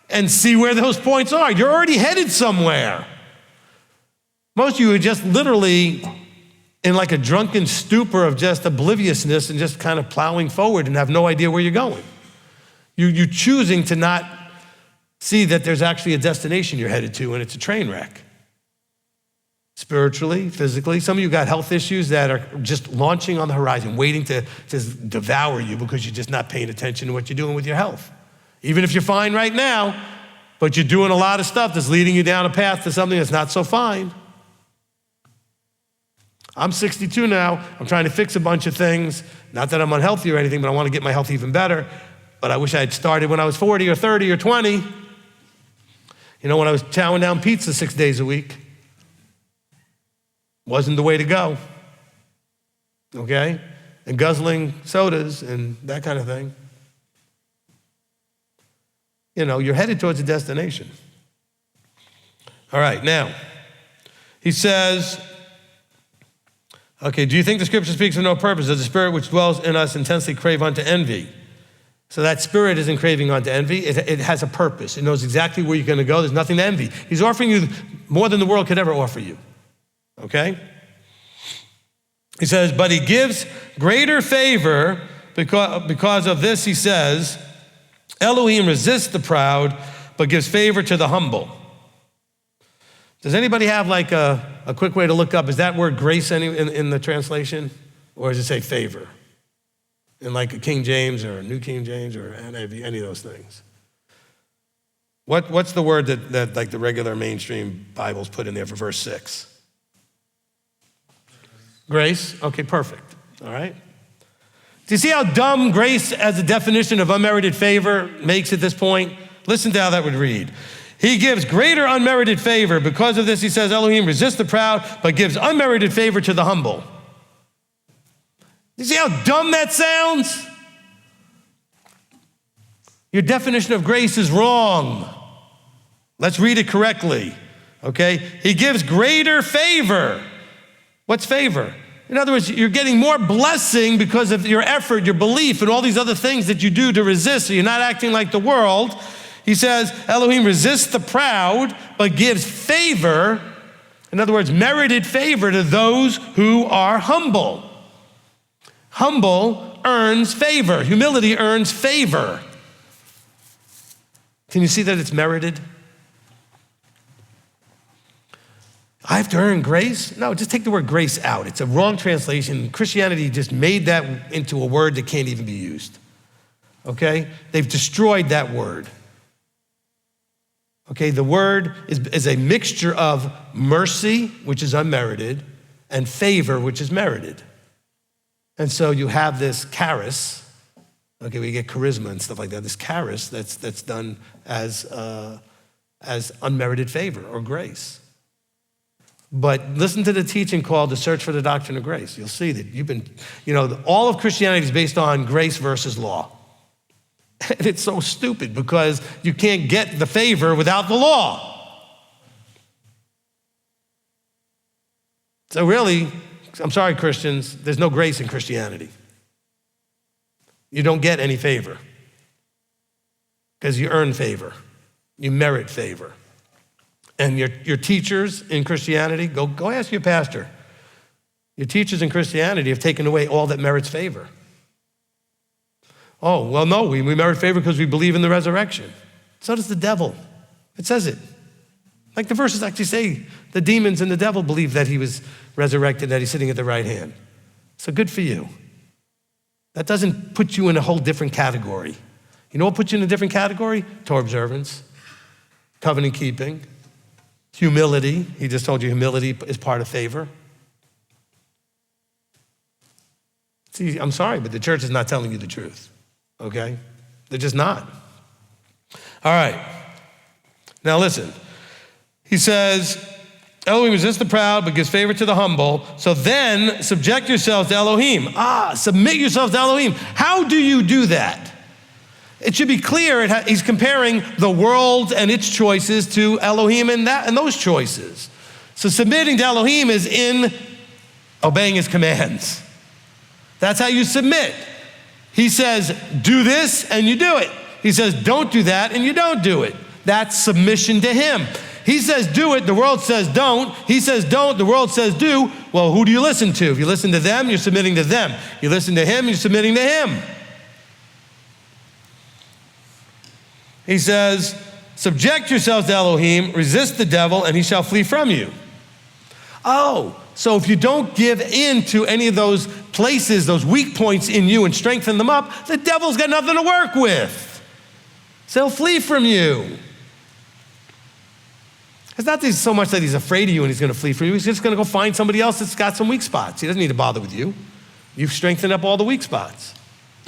and see where those points are. You're already headed somewhere. Most of you are just literally in like a drunken stupor of just obliviousness and just kind of plowing forward and have no idea where you're going. You're choosing to not see that there's actually a destination you're headed to, and it's a train wreck. Spiritually, physically, some of you got health issues that are just launching on the horizon, waiting to just devour you because you're just not paying attention to what you're doing with your health. Even if you're fine right now, but you're doing a lot of stuff that's leading you down a path to something that's not so fine. I'm 62 now. I'm trying to fix a bunch of things. Not that I'm unhealthy or anything, but I want to get my health even better. But I wish I had started when I was 40 or 30 or 20. You know, when I was chowing down pizza 6 days a week. Wasn't the way to go, okay? And guzzling sodas and that kind of thing. You know, you're headed towards a destination. All right, now, he says, okay, do you think the scripture speaks of no purpose? Does the spirit which dwells in us intensely crave unto envy? So that spirit isn't craving unto envy. It has a purpose. It knows exactly where you're going to go. There's nothing to envy. He's offering you more than the world could ever offer you. Okay? He says, but he gives greater favor because of this, he says, Elohim resists the proud, but gives favor to the humble. Does anybody have like a quick way to look up? Is that word grace in the translation? Or does it say favor? In like a King James or a New King James or NIV, any of those things? What's the word that like the regular mainstream Bibles put in there for verse 6? Grace, okay, perfect, all right? Do you see how dumb grace as a definition of unmerited favor makes at this point? Listen to how that would read. He gives greater unmerited favor. Because of this, he says, Elohim resists the proud, but gives unmerited favor to the humble. You see how dumb that sounds? Your definition of grace is wrong. Let's read it correctly, okay? He gives greater favor. What's favor? In other words, you're getting more blessing because of your effort, your belief, and all these other things that you do to resist, so you're not acting like the world. He says, Elohim resists the proud, but gives favor, in other words, merited favor to those who are humble. Humble earns favor. Humility earns favor. Can you see that it's merited? I have to earn grace? No, just take the word grace out. It's a wrong translation. Christianity just made that into a word that can't even be used. okay? They've destroyed that word. Okay, the word is a mixture of mercy, which is unmerited, and favor, which is merited. And so you have this charis, okay, we get charisma and stuff like that, this charis that's done as unmerited favor or grace. But listen to the teaching called The Search for the Doctrine of Grace. You'll see that all of Christianity is based on grace versus law. And it's so stupid because you can't get the favor without the law. So really, I'm sorry, Christians, there's no grace in Christianity. You don't get any favor because you earn favor. You merit favor. And your teachers in Christianity, go ask your pastor. Your teachers in Christianity have taken away all that merits favor. Oh, well, no, we merit favor because we believe in the resurrection. So does the devil. It says it. Like the verses actually say, the demons and the devil believe that he was resurrected, that he's sitting at the right hand. So good for you. That doesn't put you in a whole different category. You know what puts you in a different category? Torah observance, covenant keeping, humility. He just told you humility is part of favor. See, I'm sorry, but the church is not telling you the truth. Okay? They're just not. All right. Now listen. He says, Elohim resists the proud, but gives favor to the humble. So then subject yourselves to Elohim. Submit yourselves to Elohim. How do you do that? It should be clear. He's comparing the world and its choices to Elohim and those choices. So submitting to Elohim is in obeying his commands. That's how you submit. He says, do this, and you do it. He says, don't do that, and you don't do it. That's submission to him. He says, do it. The world says, don't. He says, don't. The world says, do. Well, who do you listen to? If you listen to them, you're submitting to them. You listen to him, you're submitting to him. He says, subject yourselves to Elohim, resist the devil, and he shall flee from you. Oh, so if you don't give in to any of those places, those weak points in you and strengthen them up, the devil's got nothing to work with. So he'll flee from you. It's not so much that he's afraid of you and he's going to flee from you. He's just going to go find somebody else that's got some weak spots. He doesn't need to bother with you. You've strengthened up all the weak spots,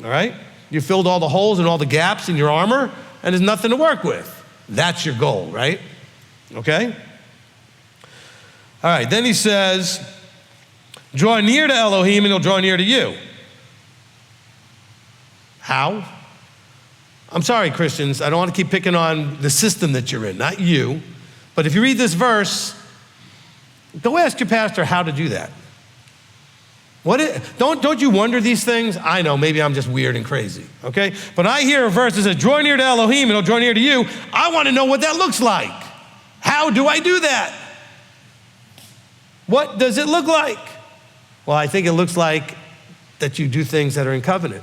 all right? You filled all the holes and all the gaps in your armor, and there's nothing to work with. That's your goal, right? Okay? All right, then he says, draw near to Elohim and he'll draw near to you. How? I'm sorry, Christians, I don't want to keep picking on the system that you're in, not you. But if you read this verse, go ask your pastor how to do that. Don't you wonder these things? I know, maybe I'm just weird and crazy, okay? But I hear a verse that says, draw near to Elohim and he'll draw near to you. I want to know what that looks like. How do I do that? What does it look like? Well, I think it looks like that you do things that are in covenant.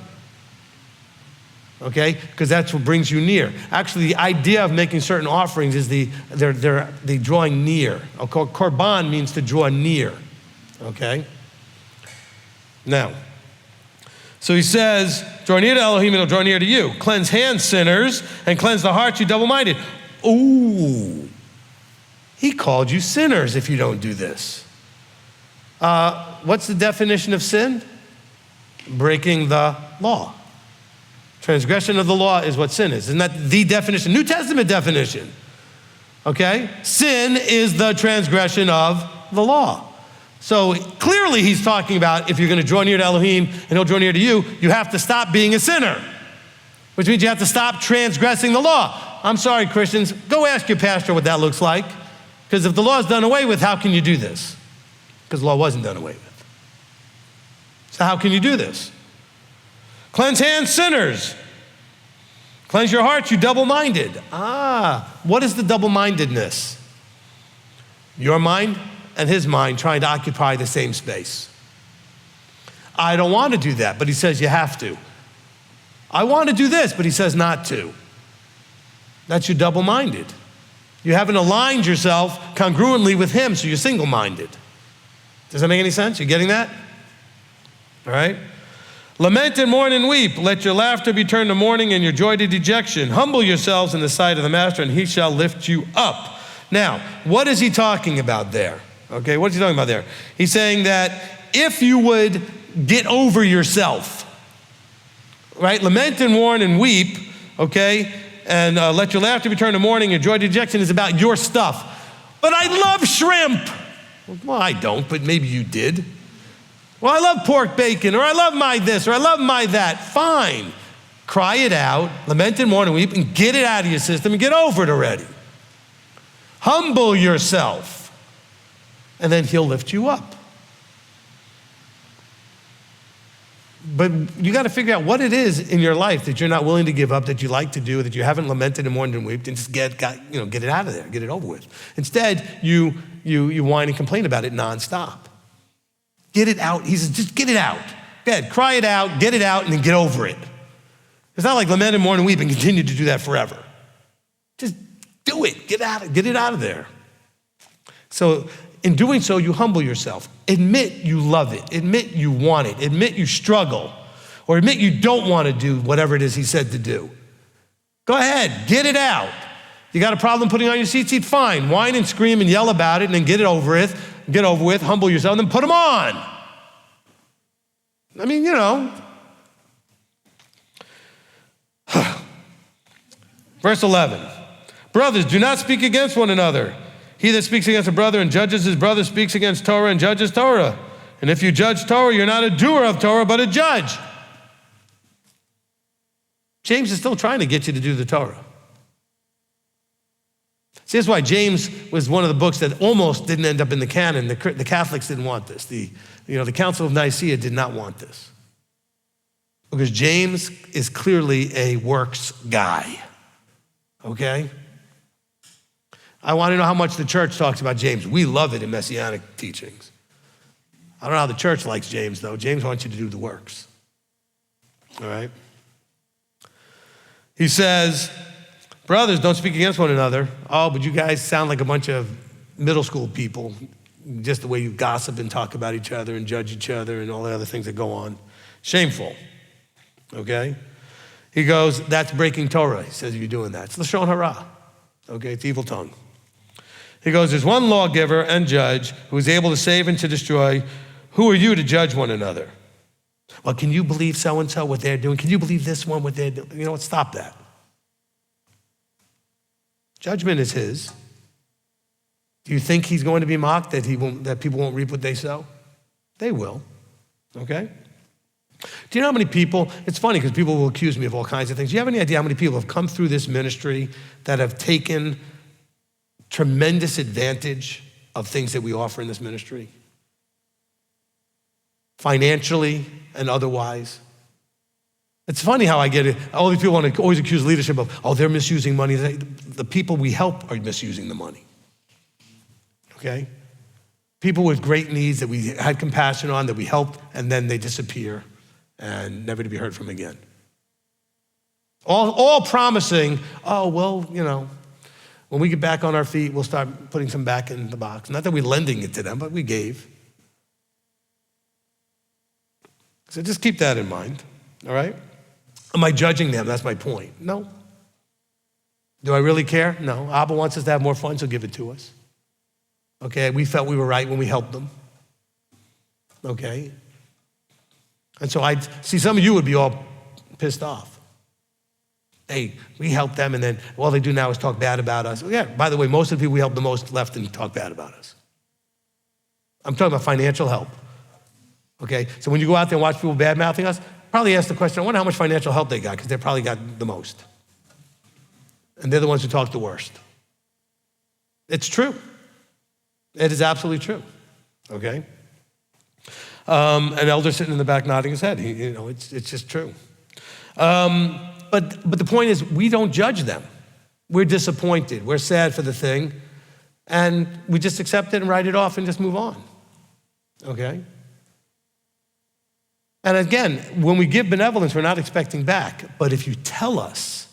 Okay? Because that's what brings you near. Actually, the idea of making certain offerings is the drawing near. Korban means to draw near. Okay? Now, so he says, draw near to Elohim and he'll draw near to you. Cleanse hands, sinners, and cleanse the heart, you double-minded. Ooh. He called you sinners if you don't do this. What's the definition of sin? Breaking the law. Transgression of the law is what sin is. Isn't that the definition? New Testament definition. Okay? Sin is the transgression of the law. So clearly he's talking about if you're going to draw near to Elohim and he'll draw near to you, you have to stop being a sinner, which means you have to stop transgressing the law. I'm sorry, Christians, go ask your pastor what that looks like, because if the law is done away with, how can you do this? Because the law wasn't done away with. So how can you do this? Cleanse hands, sinners. Cleanse your hearts, you double-minded. What is the double-mindedness? Your mind and his mind trying to occupy the same space. I don't want to do that, but he says you have to. I want to do this, but he says not to. That's your double-minded. You haven't aligned yourself congruently with him, so you're single-minded. Does that make any sense? You getting that? All right? Lament and mourn and weep. Let your laughter be turned to mourning and your joy to dejection. Humble yourselves in the sight of the master, and he shall lift you up. Now, what is he talking about there? Okay, what is he talking about there? He's saying that if you would get over yourself, right? Lament and mourn and weep, okay? And let your laughter be turned to mourning, your joy to dejection is about your stuff. But I love shrimp. Well, I don't, but maybe you did. Well, I love pork bacon, or I love my this, or I love my that. Fine. Cry it out, lament and mourn and weep, and get it out of your system and get over it already. Humble yourself, and then he'll lift you up. But you got to figure out what it is in your life that you're not willing to give up, that you like to do, that you haven't lamented and mourned and wept, and just get it out of there, get it over with. Instead, you whine and complain about it nonstop. Get it out. He says, just get it out. Go ahead, cry it out, get it out, and then get over it. It's not like lament and mourn and weep and continue to do that forever. Just do it. Get it out of there. So in doing so, you humble yourself. Admit you love it. Admit you want it. Admit you struggle. Or admit you don't want to do whatever it is he said to do. Go ahead, get it out. You got a problem putting on your tzitzit? Fine. Whine and scream and yell about it and then get it over with, humble yourself, and then put them on. I mean, Verse 11. Brothers, do not speak against one another. He that speaks against a brother and judges his brother speaks against Torah and judges Torah. And if you judge Torah, you're not a doer of Torah, but a judge. James is still trying to get you to do the Torah. See, that's why James was one of the books that almost didn't end up in the canon. The Catholics didn't want this. The Council of Nicaea did not want this. Because James is clearly a works guy, okay? I want to know how much the church talks about James. We love it in Messianic teachings. I don't know how the church likes James, though. James wants you to do the works, all right? He says, brothers, don't speak against one another. Oh, but you guys sound like a bunch of middle school people, just the way you gossip and talk about each other and judge each other and all the other things that go on. Shameful, okay? He goes, that's breaking Torah. He says, you're doing that. It's Lashon Hara, okay? It's evil tongue. He goes, there's one lawgiver and judge who is able to save and to destroy. Who are you to judge one another? Well, can you believe so-and-so what they're doing? Can you believe this one what they're doing? You know what, stop that. Judgment is his. Do you think he's going to be mocked, that people won't reap what they sow? They will, okay? Do you know how many people, it's funny because people will accuse me of all kinds of things. Do you have any idea how many people have come through this ministry that have taken tremendous advantage of things that we offer in this ministry? Financially and otherwise. It's funny how I get it. All these people want to always accuse leadership of, they're misusing money. The people we help are misusing the money, okay? People with great needs that we had compassion on, that we helped, and then they disappear and never to be heard from again. All promising, when we get back on our feet, we'll start putting some back in the box. Not that we're lending it to them, but we gave. So just keep that in mind, all right? Am I judging them? That's my point. No. Do I really care? No. Abba wants us to have more fun, so give it to us. Okay, we felt we were right when we helped them. Okay? And so I see some of you would be all pissed off. Hey, we helped them, and then all they do now is talk bad about us. Yeah, by the way, most of the people we help the most left and talk bad about us. I'm talking about financial help. Okay, so when you go out there and watch people bad-mouthing us, probably ask the question, I wonder how much financial help they got, because they probably got the most. And they're the ones who talk the worst. It's true. It is absolutely true, okay? An elder sitting in the back nodding his head. It's just true. But the point is, we don't judge them. We're disappointed. We're sad for the thing. And we just accept it and write it off and just move on, okay? And again, when we give benevolence, we're not expecting back. But if you tell us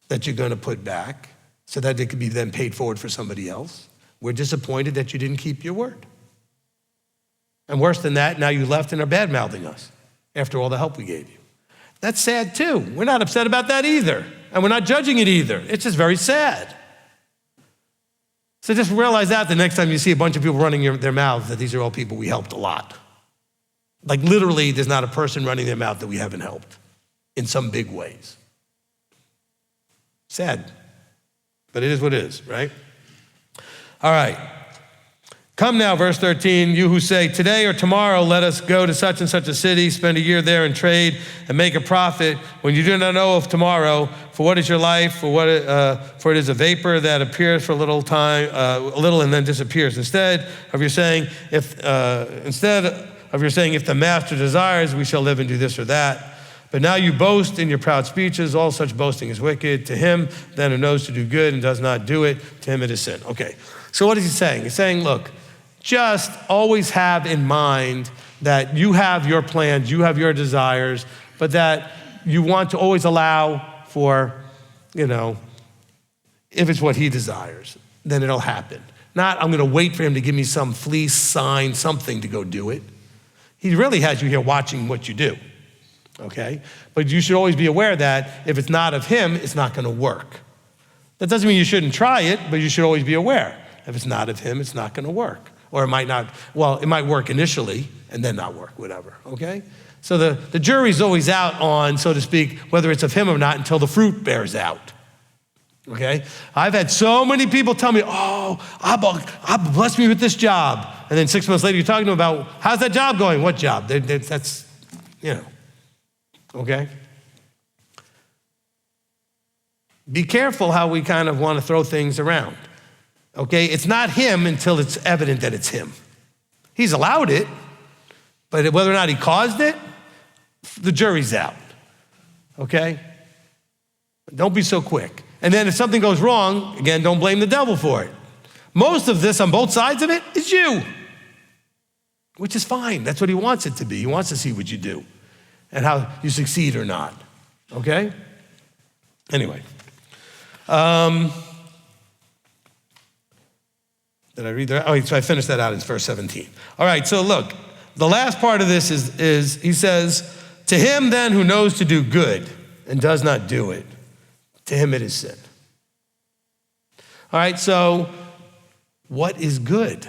that you're going to put back so that it could be then paid forward for somebody else, we're disappointed that you didn't keep your word. And worse than that, now you left and are bad-mouthing us. after all the help we gave you. That's sad too. We're not upset about that either. And we're not judging it either. It's just very sad. So just realize that the next time you see a bunch of people running their mouths, that these are all people we helped a lot. Like literally, there's not a person running their mouth that we haven't helped in some big ways. Sad, but it is what it is, right? All right. Come now, verse 13, you who say, today or tomorrow let us go to such and such a city, spend a year there and trade and make a profit, when you do not know of tomorrow. For what is your life? For it is a vapor that appears for a little time, a little and then disappears. Instead of your saying, if the master desires, we shall live and do this or that. But now you boast in your proud speeches. All such boasting is wicked. To him then who knows to do good and does not do it, to him it is sin. Okay, so what is he saying? He's saying, look, just always have in mind that you have your plans, you have your desires, but that you want to always allow for, if it's what he desires, then it'll happen. Not, I'm gonna wait for him to give me some fleece, sign, something to go do it. He really has you here watching what you do, okay? But you should always be aware that if it's not of him, it's not gonna work. That doesn't mean you shouldn't try it, but you should always be aware. If it's not of him, it's not gonna work. Or it might not, it might work initially and then not work, whatever, okay? So the jury's always out on, so to speak, whether it's of him or not until the fruit bears out, okay? I've had so many people tell me, Abba bless me with this job. And then 6 months later, you're talking to them about, how's that job going? What job? That's, okay? Be careful how we kind of want to throw things around. Okay, it's not him until it's evident that it's him. He's allowed it, but whether or not he caused it, the jury's out, okay? Don't be so quick. And then if something goes wrong, again, don't blame the devil for it. Most of this on both sides of it is you, which is fine. That's what he wants it to be. He wants to see what you do and how you succeed or not, okay? Anyway. Did I read that? Oh, so I finished that out in verse 17. All right, so look, the last part of this is he says, to him then who knows to do good and does not do it, to him it is sin. All right, so what is good?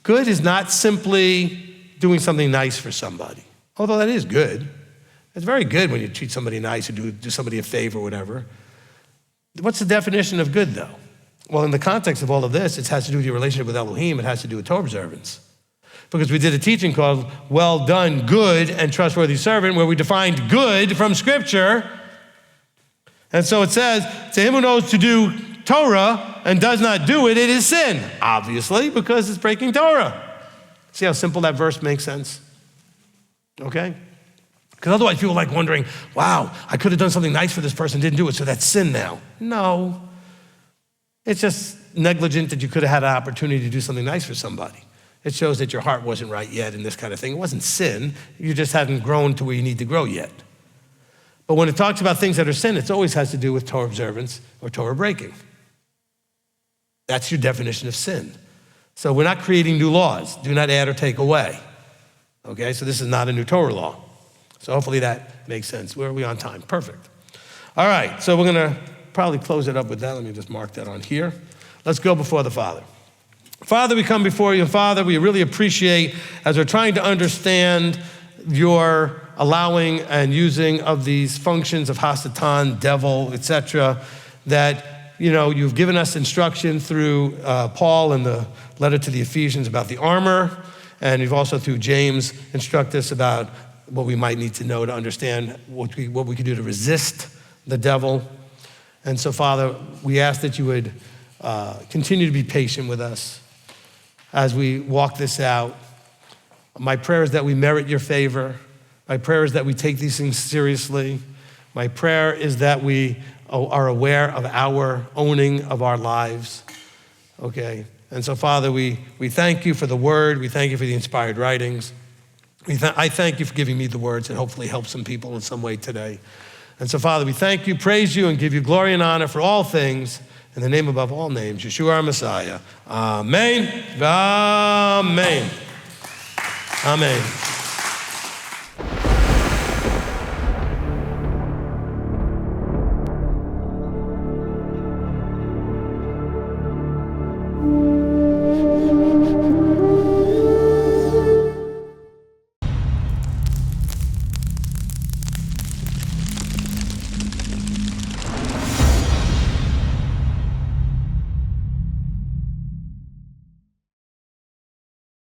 Good is not simply doing something nice for somebody, although that is good. It's very good when you treat somebody nice or do somebody a favor or whatever. What's the definition of good, though? Well, in the context of all of this, it has to do with your relationship with Elohim. It has to do with Torah observance. Because we did a teaching called Well Done, Good and Trustworthy Servant, where we defined good from Scripture. And so it says, to him who knows to do Torah and does not do it, it is sin. Obviously, because it's breaking Torah. See how simple that verse makes sense? Okay? Because otherwise people are like wondering, wow, I could have done something nice for this person, didn't do it, so that's sin now. No. It's just negligent that you could have had an opportunity to do something nice for somebody. It shows that your heart wasn't right yet and this kind of thing. It wasn't sin. You just hadn't grown to where you need to grow yet. But when it talks about things that are sin, it always has to do with Torah observance or Torah breaking. That's your definition of sin. So we're not creating new laws. Do not add or take away. Okay, so this is not a new Torah law. So hopefully that makes sense. Where are we on time? Perfect. All right, so we're going to probably close it up with that. Let me just mark that on here. Let's go before the Father. Father, we come before you. Father, we really appreciate, as we're trying to understand your allowing and using of these functions of HaSatan, devil, etc., that you've given us instruction through Paul in the letter to the Ephesians about the armor, and you've also through James instructed us about what we might need to know to understand what we can do to resist the devil. And so, Father, we ask that you would continue to be patient with us as we walk this out. My prayer is that we merit your favor. My prayer is that we take these things seriously. My prayer is that we are aware of our owning of our lives, okay? And so, Father, we thank you for the word. We thank you for the inspired writings. I thank you for giving me the words and hopefully help some people in some way today. And so, Father, we thank you, praise you, and give you glory and honor for all things. In the name above all names, Yeshua our Messiah. Amen. Amen. Amen.